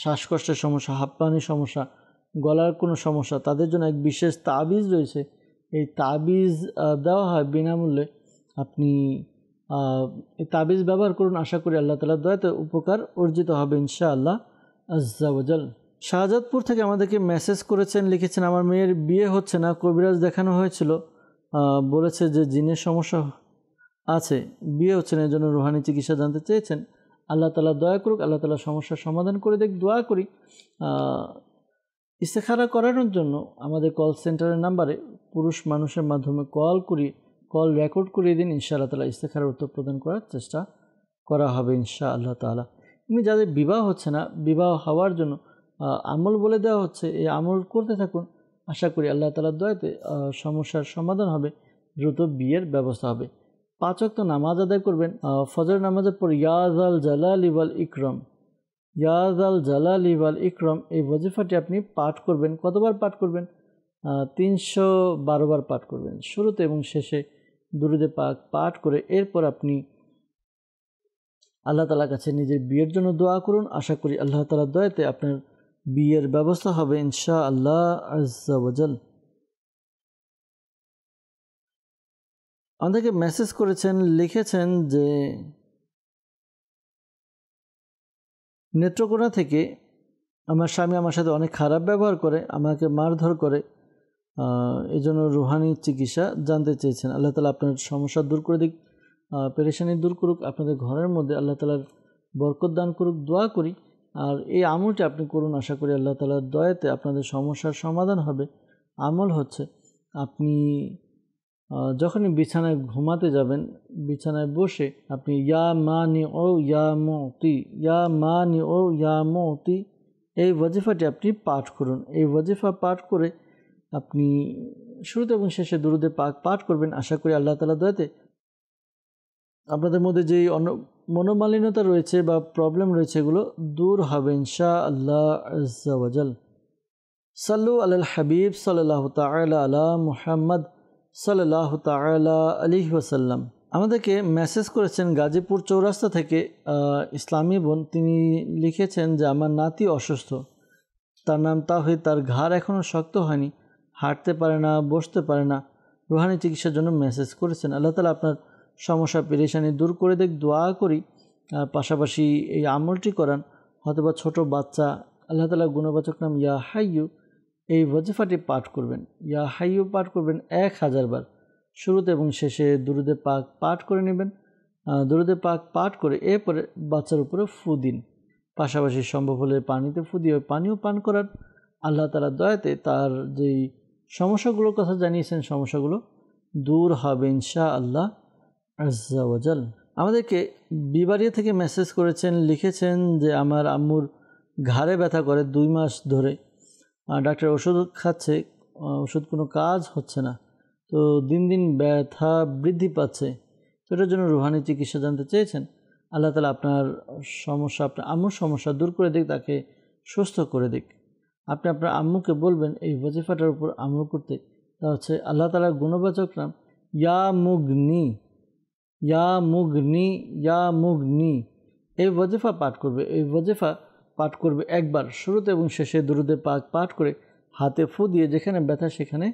Speaker 2: শ্বাসকষ্টের সমস্যা, হাঁপানির সমস্যা, গলার কোনো সমস্যা, তাদের জন্য এক বিশেষ তাবিজ রয়েছে। এই তাবিজ দেওয়া হয় বিনামূল্যে। আপনি এই তাবিজ ব্যবহার করুন, আশা করি আল্লাহ তাআলার দয়াতে উপকার অর্জিত হবে ইনশাআল্লাহ আজ্জা ওয়া জাল। শাহজাদপুর থেকে আমাদেরকে মেসেজ করেছেন, লিখেছেন আমার মেয়ের বিয়ে হচ্ছে না, কবিরাজ দেখানো হয়েছিল, বলেছে যে জিনের সমস্যা আছে, বিয়ে হচ্ছে না, এই জন্য রুহানি চিকিৎসা জানতে চেয়েছেন। আল্লাহ তাআলা দয়া করুক, আল্লাহ তাআলা সমস্যার সমাধান করে দেখ, দোয়া করি। ইস্তেখারা করানোর জন্য আমাদের কল সেন্টারের নাম্বারে পুরুষ মানুষের মাধ্যমে কল রেকর্ড করিয়ে দিন, ইনশাআল্লাহ তাআলা ইস্তেখারার উত্তর প্রদান করার চেষ্টা করা হবে ইনশাআল্লাহ তাআলা। এমনি যাদের বিবাহ হচ্ছে না, বিবাহ হওয়ার জন্য আমল বলে দেওয়া হচ্ছে, এই আমল করতে থাকুন, আশা করি আল্লাহ তাআলার দয়াতে সমস্যার সমাধান হবে, দ্রুত বিয়ের ব্যবস্থা হবে। 5 ওয়াক্ত নামাজ আদায় করবেন। ফজর নামাজের পর ইয়া যাল জালালি ওয়াল ইকরাম এই ওয়াজিফাটি আপনি পাঠ করবেন। কতবার পাঠ করবেন? 312 বার পাঠ করবেন। শুরুতে এবং শেষে দুরূদে পাক পাঠ করে এরপর আপনি আল্লাহ তাআলার কাছে নিজের বিয়ের জন্য দোয়া করুন। আশা করি আল্লাহ তাআলার দয়াতে আপনার বিয়ের ব্যবস্থা হবে ইনশাআল্লাহ আজ্জা ওয়া জাল। আমাদেরকে মেসেজ করেছেন, লিখেছেন যে নেত্রকোনা থেকে আমার স্বামী আমার সাথে অনেক খারাপ ব্যবহার করে, আমাকে মারধর করে, এই জন্য রুহানি চিকিৎসা জানতে চেয়েছেন। আল্লাহ তাআলা আপনার সমস্যা দূর করে দিক, পেরেশানি দূর করুক, আপনাদের ঘরের মধ্যে আল্লাহ তাআলার বরকত দান করুক, দোয়া করি। আর এই আমলটি আপনি করুন, আশা করি আল্লাহ তাআলার দয়াতে আপনাদের সমস্যার সমাধান হবে। আমল হচ্ছে আপনি যখনই বিছানায় ঘুমাতে যাবেন, বিছানায় বসে আপনি ইয়া মানি ও ইয়া মুতি এই ওয়াজিফাটি আপনি পাঠ করুন। এই ওয়াজিফা পাঠ করে আপনি শুরুতে এবং শেষে দুরূদে পাক পাঠ করবেন। আশা করি আল্লাহ তাআলার দয়াতে আপনাদের মধ্যে যেই মনোমালিন্যতা রয়েছে বা প্রবলেম রয়েছে এগুলো দূর হবে ইনশাআল্লাহ আজ্জা ওয়া জাল। সাল্লু আলাল হাবিব সাল্লাল্লাহু তাআলা আলা মুহাম্মদ সাল্লাল্লাহু তাআলা আলাইহি ওয়াসাল্লাম। আমাদেরকে মেসেজ করেছেন গাজীপুর চৌরাস্তা থেকে ইসলামী বোন। তিনি লিখেছেন যে আমার নাতি অসুস্থ, তার নাম তাওহীদ, তার ঘাড় এখনও শক্ত হয়নি, হাঁটতে পারে না, বসতে পারে না, রুহানি চিকিৎসার জন্য মেসেজ করেছেন। আল্লাহ তাআলা আপনার সমস্যা পেরেশানি দূর করে দেখ, দোয়া করি। পাশাপাশি এই আমলটি করান, হয়তোবা ছোট বাচ্চা, আল্লাহ তাআলা গুণবাচক নাম ইয়া হাইয়ু এই ওয়াজিফাটি পাঠ করবেন। ইয়া হাইয়ু পাঠ করবেন 1000 বার। শুরুতে এবং শেষে দুরূদে পাক পাঠ করে নেবেন। দুরূদে পাক পাঠ করে এরপরে বাচ্চার উপরে ফু দিন, পাশাপাশি সম্ভব হলে পানিতে ফু দিয়ে পানিও পান করান। আল্লাহ তাআলার দয়াতে তার যেই সমস্যাগুলোর কথা জানিয়েছেন সমস্যাগুলো দূর হবে ইনশাআল্লাহ আজ্জা ওয়া জাল। আমাদেরকে বিবাড়িয়া থেকে মেসেজ করেছেন, লিখেছেন যে আমার আম্মুর ঘাড়ে ব্যথা করে 2 মাস ধরে, ডাক্তার ওষুধ খাচ্ছে, ওষুধ কোনো কাজ হচ্ছে না, তো দিন দিন ব্যথা বৃদ্ধি পাচ্ছে, তো এটার জন্য রুহানি চিকিৎসা জানতে চেয়েছেন। আল্লাহ তাআলা আপনার সমস্যা, আপনার আম্মুর সমস্যা দূর করে দিক, তাকে সুস্থ করে দিক। আপনি আপনার আম্মুকে বলবেন এই ওয়াজিফাটার উপর আমল করতে। তা হচ্ছে আল্লাহ তাআলার গুণবাচক নাম ইয়া মুগনি এই ওয়াজিফা পাঠ করবে। এই ওয়াজিফা পাঠ করবে একবার, শুরুতে এবং শেষে দুরূদে পাক পাঠ করে হাতে ফু দিয়ে যেখানে ব্যথা সেখানে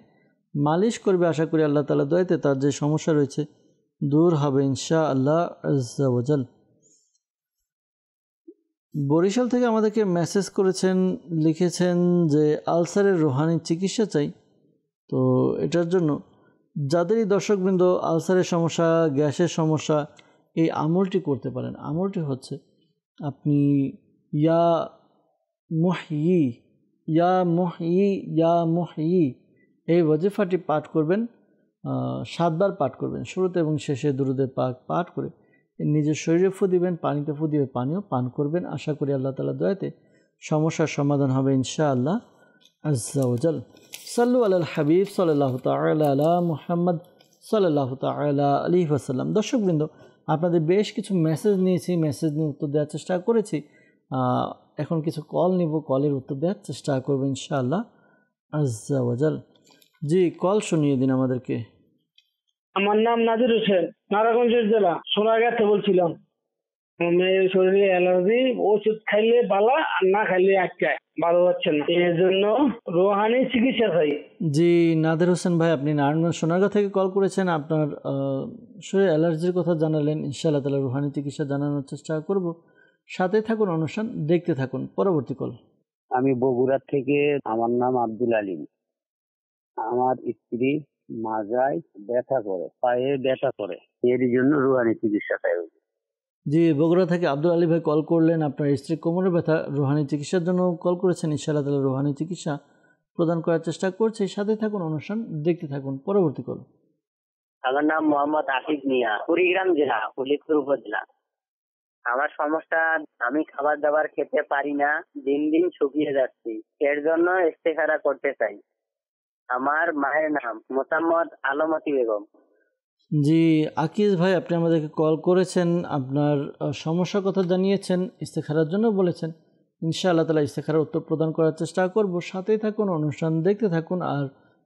Speaker 2: মালিশ করবে। আশা করি আল্লাহ তাআলা দয়াতে তার যে সমস্যা রয়েছে দূর হবে ইনশাআল্লাহ আজ্জা ওয়া জাল। বরিশাল থেকে আমাদেরকে মেসেজ করেছেন, লিখেছেন যে আলসারের রুহানি চিকিৎসা চাই। তো এটার জন্য যাদেরই দর্শকবৃন্দ আলসারের সমস্যা, গ্যাসের সমস্যা, এই আমলটি করতে পারেন। আমলটি হচ্ছে আপনি ইয়া মুহয়ি ইয়া মুহয়ি ইয়া মুহয়ি এই ওয়াজিফাটি পাঠ করবেন, 7 বার পাঠ করবেন। শুরুতে এবং শেষে দুরুদে পাক পাঠ করে নিজের শরীরে ফু দিবেন, পানিতে ফু দিয়ে পানিও পান করবেন। আশা করি আল্লাহ তাআলার দয়াতে সমস্যার সমাধান হবে ইনশাআল্লাহ আজ্জা ওয়াজাল। সাল্লু আলাল হাবিব সাল্লাল্লাহু তাআলা আলা মুহাম্মদ সাল্লাল্লাহু তাআলা আলাইহি ওয়াসাল্লাম। দর্শকবৃন্দ, আপনাদের বেশ কিছু মেসেজ নিয়েছি, মেসেজ নিয়ে উত্তর দেওয়ার চেষ্টা করেছি। এখন কিছু কল নিব, কলের উত্তর দেওয়ার চেষ্টা করবো ইনশাআল্লাহ আজ্জা ওয়াজাল। জি, কল শুনিয়ে দিন আমাদেরকে।
Speaker 8: আমার নাম নাজির হোসেন, নারায়ণগঞ্জ জেলা সোনারগাঁ বলছিলাম। মেয়ের শরীরে অ্যালার্জি, ওষুধ খাইলে বালা আর না খাইলে আটকায়, ভালো হচ্ছে না, এর জন্য রোহানি চিকিৎসা চাই।
Speaker 2: জি নাদির হোসেন ভাই, আপনি নারায়ণগঞ্জ সোনারগাঁ থেকে কল করেছেন, আপনার শরীরে অ্যালার্জির কথা জানালেন। ইনশাআল্লাহ তাআলা রুহানি চিকিৎসা জানানোর চেষ্টা করব। সাথে থাকুন, অনুষ্ঠান দেখতে থাকুন। পরবর্তী কল।
Speaker 9: আমি বগুড়া থেকে, আমার নাম আব্দুল আলিম। আমার স্ত্রী মাজায় ব্যথা করে, পায়ে ব্যথা করে, এর জন্য রুহানি চিকিৎসা চাই।
Speaker 2: জি, বগুড়া থেকে আব্দুল আলী ভাই কল করলেন, আপনার স্ত্রী কোমরে ব্যথা, রুহানি চিকিৎসার জন্য কল করেছেন। ইনশাআল্লাহ তাআলা রুহানি চিকিৎসা প্রদান করার চেষ্টা করছে। সাথে থাকুন, অনুষ্ঠান দেখতে থাকুন। পরবর্তী কল।
Speaker 10: আমার নাম মোহাম্মদ আফিফ মিয়া, কুড়িগ্রাম জেলা, ফরিদপুর উপজেলা। আমার সমস্যা, আমি খাবার দাবার খেতে পারি না, দিন দিন শুকিয়ে যাচ্ছি, এর জন্য ইস্তেখারা করতে চাই। আমার মায়ের নাম মোসাম্মদ আলমতি বেগম।
Speaker 2: জি আকিজ ভাই, আপনি আমাদেরকে কল করেছেন, আপনার সমস্যার কথা জানিয়েছেন, ইস্তেখারার জন্য বলেছেন। ইনশাআল্লাহ তাআলা ইস্তেখারার উত্তর প্রদান করার চেষ্টা করব। সাথেই থাকুন, অনুষ্ঠান দেখতে থাকুন আর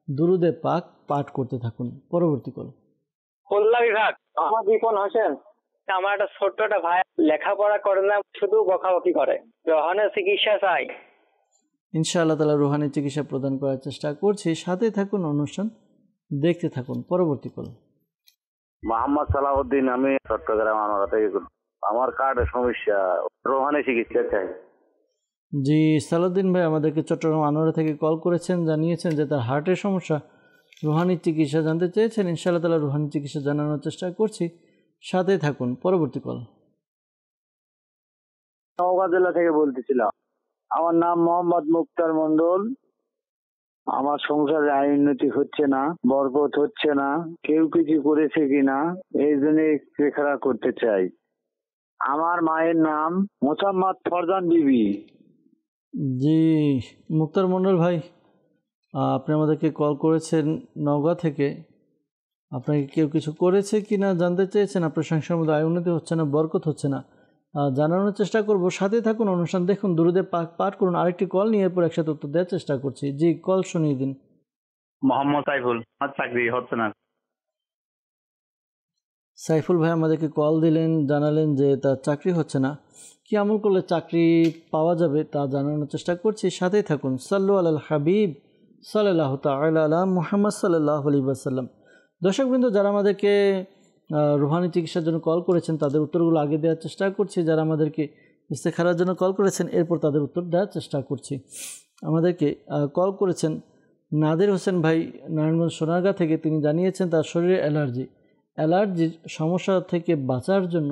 Speaker 2: দুরুদে পাক পাঠ করতে থাকুন। পরবর্তী কল।
Speaker 11: খুলনা বিভাগ, মোহাম্মদ রিপন হোসেন। আমার একটা ছোট্টটা ভাই লেখাপড়া করে না, শুধু বকাবকি করে, রোহানি চিকিৎসা চাই।
Speaker 2: ইনশাআল্লাহ তাআলা রুহানি চিকিৎসা প্রদান করার চেষ্টা করছি। সাথে থাকুন, অনুষ্ঠান দেখতে থাকুন। পরবর্তী কল।
Speaker 6: মোহাম্মদ সালাউদ্দিন, আমি চট্টগ্রাম আনোয়ারা থেকে। আমার কার্ডের সমস্যা, রোহানি চিকিৎসা চাই।
Speaker 2: জি সালাউদ্দিন ভাই আমাদেরকে চট্টগ্রাম আনোয়ারা থেকে কল করেছেন, জানিয়েছেন যে তার হার্টের সমস্যা, রুহানি চিকিৎসা জানতে চেয়েছেন। ইনশাআল্লাহ তাআলা রুহানি চিকিৎসা জানানোর চেষ্টা করছি। সাথে থাকুন। পরবর্তী কল।
Speaker 6: নওগাঁ জেলা থেকে বলতেছিলাম। আমার নাম মোহাম্মদ মুক্তার মন্ডল। আমার সংসারে আয় উন্নতি হচ্ছে না, বরকত হচ্ছে না, কেউ কিছু করেছে কিনা এই জন্য ইস্তেখারা করতে চাই। আমার মায়ের নাম মোসাম্মদ ফরজান বিবি।
Speaker 2: জি মুক্তার মন্ডল ভাই, আপনি আমাদেরকে কল করেছেন নওগাঁ থেকে। আপনাকে কেউ কিছু করেছে কি না জানতে চেয়েছেন। আপনার সংসারের মধ্যে আয় উন্নতি হচ্ছে না, বরকত হচ্ছে না, জানানোর চেষ্টা করব। সাথে থাকুন, অনুষ্ঠান দেখুন, দুরুদে পাক পাঠ করুন। আরেকটি কল নিয়ে এরপর একসাথে উত্তর দেওয়ার চেষ্টা করছি। জি কল শুনিয়ে দিন।
Speaker 12: মোহাম্মদ সাইফুল, চাকরি হচ্ছে না।
Speaker 2: সাইফুল ভাই আমাদেরকে কল দিলেন, জানালেন যে তার চাকরি হচ্ছে না, কি আমল করলে চাকরি পাওয়া যাবে তা জানানোর চেষ্টা করছি। সাথেই থাকুন। সাল্লু আলাল হাবিব সাল্লাল্লাহু তাআলা আলা মুহাম্মদ সাল্লাল্লাহু আলাইহি ওয়াসাল্লাম। দর্শকবৃন্দ, যারা আমাদেরকে রুহানি চিকিৎসার জন্য কল করেছেন তাদের উত্তরগুলো আগে দেওয়ার চেষ্টা করছি। যারা আমাদেরকে ইস্তেখারার জন্য কল করেছেন এরপর তাদের উত্তর দেওয়ার চেষ্টা করছি। আমাদেরকে কল করেছেন নাদির হোসেন ভাই, নারায়ণগঞ্জ সোনারগাঁ থেকে। তিনি জানিয়েছেন তার শরীরে অ্যালার্জির সমস্যা থেকে বাঁচার জন্য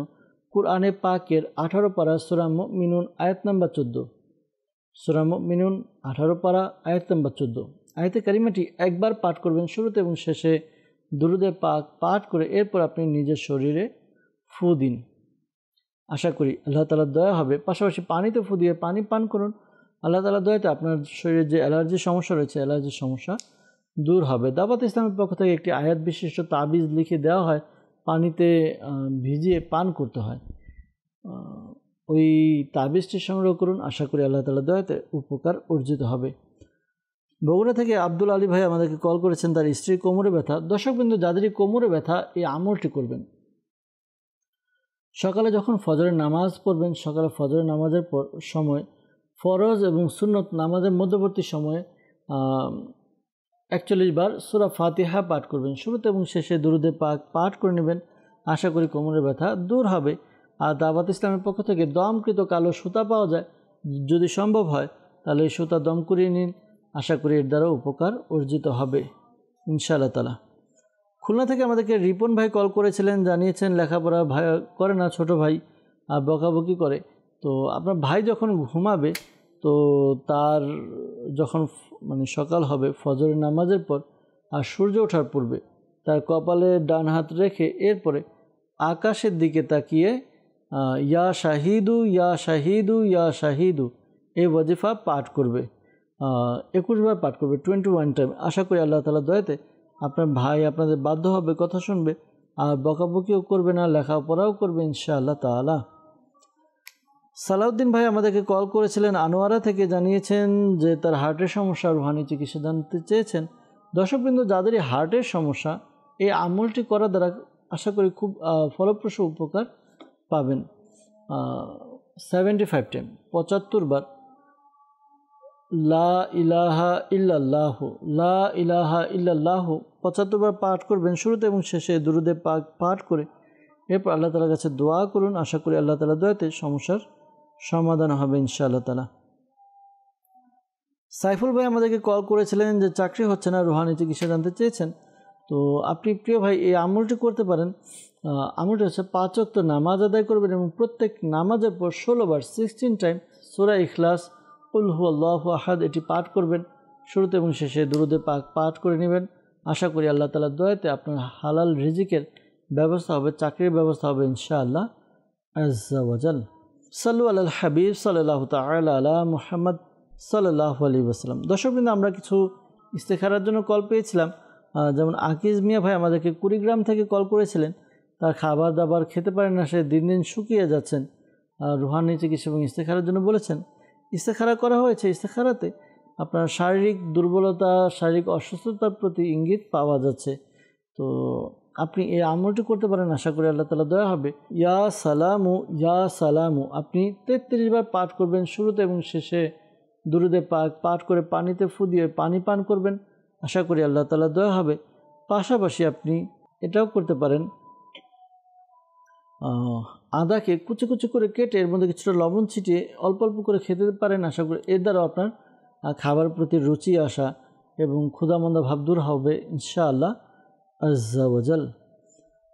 Speaker 2: কুরআনে পাকের 18 পারা সূরা মুমিনুন আয়াত নাম্বার 14, সূরা মুমিনুন 18 পারা আয়াত নাম্বার 14 আয়াতে কারিমাটি একবার পাঠ করবেন, শুরুতে এবং শেষে দুরুদে পাক পাঠ করে এরপর আপনি নিজের শরীরে ফু দিন। আশা করি আল্লাহ তাআলার দয়া হবে। পাশাপাশি পানিতে ফু দিয়ে পানি পান করুন। আল্লাহ তাআলার দয়াতে আপনার শরীরে যে অ্যালার্জির সমস্যা রয়েছে, অ্যালার্জির সমস্যা দূর হবে। দাওয়াত ইসলামের পক্ষ থেকে একটি আয়াত বিশিষ্ট তাবিজ লিখে দেওয়া হয়, পানিতে ভিজিয়ে পান করতে হয়। ওই তাবিজটি সংগ্রহ করুন। আশা করি আল্লাহ তাআলার দয়াতে উপকার অর্জিত হবে। বগুড়া থেকে আব্দুল আলী ভাই আমাদেরকে কল করেছেন, তার স্ত্রীর কোমরে ব্যথা। দর্শকবৃন্দ, যাদেরই কোমরে ব্যথা এই আমলটি করবেন। সকালে যখন ফজরের নামাজ পড়বেন, সকালে ফজরের নামাজের সময় ফরজ এবং সুন্নত নামাজের মধ্যবর্তী সময়ে 41 বার সূরা ফাতিহা পাঠ করবেন। শুরুতে এবং শেষে দুরুদে পাক পাঠ করে নেবেন। আশা করি কোমরের ব্যথা দূর হবে। আর দাওয়াত ইসলামের পক্ষ থেকে দমকৃত কালো সুতা পাওয়া যায়, যদি সম্ভব হয় তাহলে এই সুতা দম করিয়ে নিন। আশা করি এর দ্বারা উপকার অর্জিত হবে ইনশাআল্লাহ তাআলা। খুলনা থেকে আমাদেরকে রিপন ভাই কল করেছিলেন, জানিয়েছেন লেখাপড়া ভাই করে না, ছোট ভাই বকাবকি করে। তো আপনার ভাই যখন ঘুমাবে তো তার যখন মানে সকাল হবে ফজরের নামাজের পর আর সূর্য ওঠার পূর্বে তার কপালে ডান হাত রেখে এরপরে আকাশের দিকে তাকিয়ে ইয়া শাহিদু ইয়া শাহিদু ইয়া শাহিদু এই ওয়াজিফা পাঠ করবে, 21 বার পাঠ করবে, 21 টাইম। আশা করি আল্লাহ তাআলার দয়াতে আপনার ভাই আপনাদের বাধ্য হবে, কথা শুনবে, আর বকাবকিও করবে না, লেখাপড়াও করবে ইনশাআল্লাহ তাআলা। সালাউদ্দিন ভাই আমাদেরকে কল করেছিলেন আনোয়ারা থেকে, জানিয়েছেন যে তার হার্টের সমস্যা, রুহানি চিকিৎসা জানতে চেয়েছেন। দর্শকবৃন্দ, যাদের এই হার্টের সমস্যা এই আমলটি করার দ্বারা আশা করি খুব ফলপ্রসূ উপকার পাবেন। 75 টাইম 75 বার লা ইলাহা ইল্লাল্লাহু লা ইলাহা ইল্লাল্লাহু 75 বার পাঠ করবেন, শুরুতে এবং শেষে দুরূদে পাক পাঠ করে এরপর আল্লাহ তাআলার কাছে দোয়া করুন। আশা করি আল্লাহ তাআলার দয়াতে সমস্যার সমাধান হবে ইনশাআল্লাহ তাআলা। সাইফুল ভাই আমাদেরকে কল করেছিলেন যে চাকরি হচ্ছে না, রুহানি চিকিৎসা জানতে চেয়েছেন। তো আপনি প্রিয় ভাই এই আমলটি করতে পারেন। আমলটি হচ্ছে 5 ওয়াক্ত নামাজ আদায় করবেন এবং প্রত্যেক নামাজের পর 16 বার 16 টাইম সূরা ইখলাস, কুল হুয়াল্লাহু আহাদ এটি পাঠ করবেন, শুরুতে এবং শেষে দুরূদে পাক পাঠ করে নেবেন। আশা করি আল্লাহ তাআলার দয়াতে আপনার হালাল রিজিকের ব্যবস্থা হবে, চাকরির ব্যবস্থা হবে ইনশাআল্লাহ আজ্জা ওয়া জাল। সাল্লু আলাল হাবিব সাল্লাল্লাহু তাআলা আলা মুহাম্মদ সাল্লাল্লাহু আলাইহি ওয়াসাল্লাম। দর্শকবৃন্দ, আমরা কিছু ইস্তেখারার জন্য কল পেয়েছিলাম। যেমন আকিজ মিয়া ভাই আমাদেরকে কুড়িগ্রাম থেকে কল করেছিলেন, তার খাবার দাবার খেতে পারেন না, সে দিন দিন শুকিয়ে যাচ্ছেন, রুহানি চিকিৎসা এবং ইস্তেখারার জন্য বলেছেন। ইস্তেখারা করা হয়েছে, ইস্তেখারাতে আপনার শারীরিক দুর্বলতা, শারীরিক অসুস্থতার প্রতি ইঙ্গিত পাওয়া যাচ্ছে। তো আপনি এই আমলটি করতে পারেন, আশা করি আল্লাহ তাআলা দয়া হবে। ইয়া সালামু ইয়া সালামু আপনি 33 বার পাঠ করবেন, শুরুতে এবং শেষে দুরূদে পাক পাঠ করে পানিতে ফু দিয়ে পানি পান করবেন। আশা করি আল্লাহ তাআলা দয়া হবে। পাশাপাশি আপনি এটাও করতে পারেন, আদাকে কুচি কুচি করে কেটে এর মধ্যে কিছুটা লবণ ছিটিয়ে অল্প অল্প করে খেতে পারেন। আশা করি এর দ্বারাও আপনার খাবার প্রতি রুচি আসা এবং ক্ষুধামন্দা ভাব দূর হবে ইনশাআল্লাহ আজ্জা ওয়া জাল।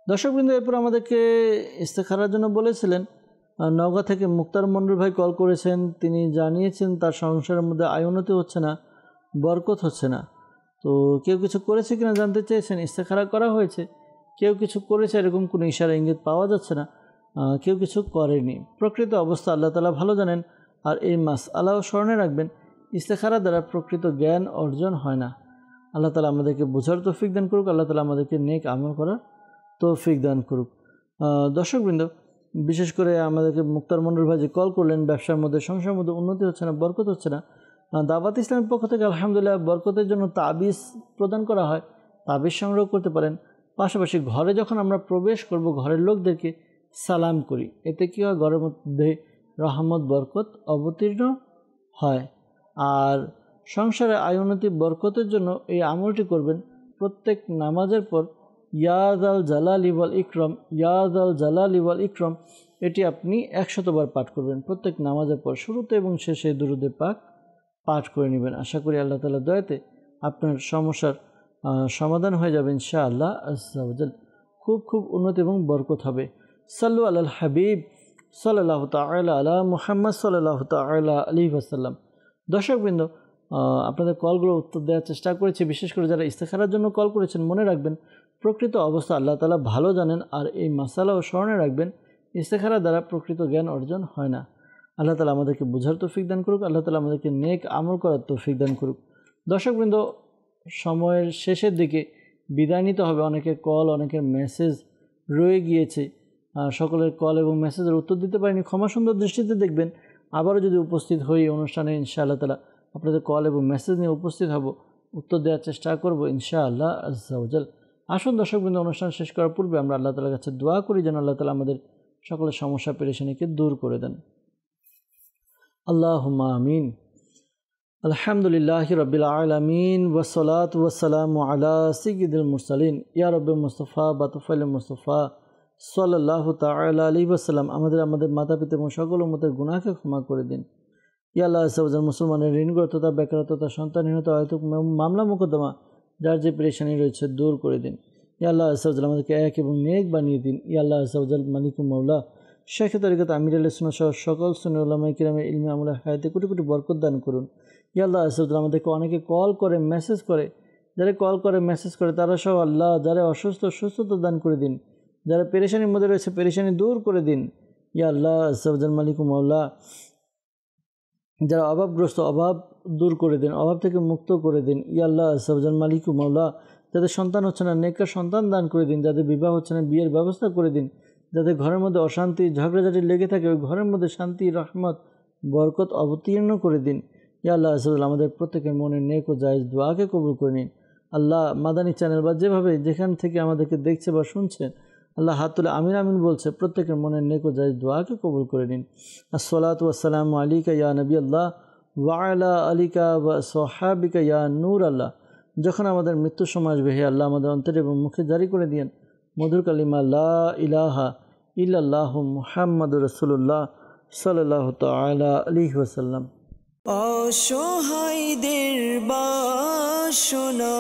Speaker 2: দর্শকবৃন্দ, এরপর আমাদেরকে ইস্তেখারার জন্য বলেছিলেন নওগাঁ থেকে মুক্তার মন্ডল ভাই কল করেছেন। তিনি জানিয়েছেন তার সংসারের মধ্যে আয় উন্নতি হচ্ছে না, বরকত হচ্ছে না। তো কেউ কিছু করেছে কিনা জানতে চেয়েছেন। ইস্তেখারা করা হয়েছে, কেউ কিছু করেছে এরকম কোনো ইশারা ইঙ্গিত পাওয়া যাচ্ছে না, কেউ কিছু করেনি। প্রকৃত অবস্থা আল্লাহ তাআলা ভালো জানেন। আর এই মাসআলাও স্মরণে রাখবেন, ইস্তেখারা দ্বারা প্রকৃত জ্ঞান অর্জন হয় না। আল্লাহ তাআলা আমাদেরকে বোঝার তৌফিক দান করুক, আল্লাহ তাআলা আমাদেরকে নেক আমল করার তৌফিক দান করুক। দর্শকবৃন্দ, বিশেষ করে আমাদেরকে মুক্তার মন্ডল ভাই যে কল করলেন, ব্যবসার মধ্যে সংসারের মধ্যে উন্নতি হচ্ছে না, বরকত হচ্ছে না। দাওয়াত ইসলামের পক্ষ থেকে আলহামদুলিল্লাহ বরকতের জন্য তাবিজ প্রদান করা হয়, তাবিজ সংগ্রহ করতে পারেন। পাশাপাশি ঘরে যখন আমরা প্রবেশ করব, ঘরের লোকদেরকে সালাম করি, এতে কী হয়, ঘরের মধ্যে রহমত বরকত অবতীর্ণ হয়। আর সংসারে আয় উন্নতি বরকতের জন্য এই আমলটি করবেন প্রত্যেক নামাজের পর ইয়াদ আল জালালি ওয়াল ইকরম, ইয়াদ আল জালালি ওয়াল ইকরম এটি আপনি 100 বার পাঠ করবেন প্রত্যেক নামাজের পর, শুরুতে এবং শেষে দুরূদে পাক পাঠ করে নেবেন। আশা করি আল্লাহ তাআলার দয়াতে আপনার সমস্যার সমাধান হয়ে যাবে ইনশাআল্লাহ আজ্জা ওয়া জাল। খুব খুব উন্নতি এবং বরকত হবে। সাল্লু আলাল হাবিব সাল্লাল্লাহু তাআলা আলা মুহাম্মদ সাল্লাল্লাহু তাআলা আলাইহি ওয়াসাল্লাম। দর্শকবৃন্দ, আপনাদের কলগুলো উত্তর দেওয়ার চেষ্টা করেছি। বিশেষ করে যারা ইস্তেখারার জন্য কল করেছেন, মনে রাখবেন প্রকৃত অবস্থা আল্লাহ তাআলা ভালো জানেন। আর এই মাসালাও স্মরণে রাখবেন, ইস্তেখারা দ্বারা প্রকৃত জ্ঞান অর্জন হয় না। আল্লাহ তাআলা আমাদেরকে বোঝার তৌফিক দান করুক, আল্লাহ তাআলা আমাদেরকে নেক আমল করার তৌফিক দান করুক। দর্শকবৃন্দ, সময়ের শেষের দিকে বিদায় নিতে হবে। অনেকের কল, অনেকের মেসেজ রয়ে গিয়েছে, সকলের কল এবং মেসেজের উত্তর দিতে পারিনি, ক্ষমা সুন্দর দৃষ্টিতে দেখবেন। আবারও যদি উপস্থিত হই অনুষ্ঠানে ইনশাআল্লাহ তাআলা আপনাদের কল এবং মেসেজ নিয়ে উপস্থিত হব, উত্তর দেওয়ার চেষ্টা করব ইনশাআল্লাহ আজ্জা ওয়া জাল। আসুন দর্শকবৃন্দ, অনুষ্ঠান শেষ করার পূর্বে আমরা আল্লাহ তাআলার কাছে দোয়া করি যেন আল্লাহ তাআলা আমাদের সকলের সমস্যা পেরেশানিকে দূর করে দেন। আল্লাহুম্মা আমিন। আলহামদুলিল্লাহি রাব্বিল আলামিন ওয়াসসালাতু ওয়াসসালামু আলা সাইয়্যিদিল মুরসালিন ইয়া রাব্বি মুস্তাফা বাতুফাইল মুস্তাফা সাল্লাল্লাহু তাআলা আলাইহি ওয়াসাল্লাম। আমাদের মাতা পিতা এবং সকল উম্মতের গুনাহকে ক্ষমা করে দিন। ইয়া আল্লাহ আযza মুসলমানের ঋণগ্রস্ততা, বেকারত্বতা, সন্তানহীনতা, অহেতুক মামলা মোকদ্দমা যার যে পেরেশানি রয়েছে দূর করে দিন। ইয়া আল্লাহ আসাউজাল আমাদেরকে এক এবং নেক বানিয়ে দিন। ইয়া আল্লাহ আসাউজাল মালিকুম মাওলা শেখ তরিকত আমির আল সুন্নাহ সহ সকল সুন্নি উলামায়ে কিরামের ইলমে আমলে হায়াতে কোটি কোটি বরকত দান করুন। ইয়া আল্লাহ আসাউজাল আমাদেরকে অনেকে কল করে মেসেজ করে, যারা কল করে মেসেজ করে তারা সহ আল্লাহ যারা অসুস্থ সুস্থতা দান করে দিন, যারা পেরেশানির মধ্যে রয়েছে পেরেশানি দূর করে দিন। ইয়া আল্লাহ আসাউজাল মালিকুম মাওলা যারা অভাবগ্রস্ত অভাব দূর করে দিন, অভাব থেকে মুক্ত করে দিন। ইয়া আল্লাহ আসাউজাল মালিকুম মাওলা যাদের সন্তান হচ্ছে না নেককার সন্তান দান করে দিন, যাদের বিবাহ হচ্ছে না বিয়ের ব্যবস্থা করে দিন, যাদের ঘরের মধ্যে অশান্তি ঝগড়াঝাটি লেগে থাকে ওই ঘরের মধ্যে শান্তি রহমত বরকত অবতীর্ণ করে দিন। ইয়া আল্লাহ আসাউজাল আমাদের প্রত্যেকের মনে নেক ও জায়েজ দোয়াকে কবুল করে নিন। আল্লাহ মাদানী চ্যানেল বা যেভাবে যেখান থেকে আমাদেরকে দেখছে বা শুনছেন আল্লাহ হাত তুলে আমিন আমিন বলছে, প্রত্যেকের মনের নেক ও জায়েজ দোয়াকে কবুল করে নিন। আসসালাতু ওয়াসসালামু আলাইকা ইয়া নবী আল্লাহ ওয়া আলা আলিকা ওয়া সাহাবিকা ইয়া নূর আল্লাহ। যখন আমাদের মৃত্যুর সময় আসবে হে আল্লাহ আমাদের অন্তরে এবং মুখে জারি করে দিয়েন মধুর কালিমা লা ইলাহা ইল্লাল্লাহু মুহাম্মাদুর রাসূলুল্লাহ সাল্লাল্লাহু তাআলা আলাইহি ওয়াসাল্লাম।
Speaker 1: অসহায়দের বাসনা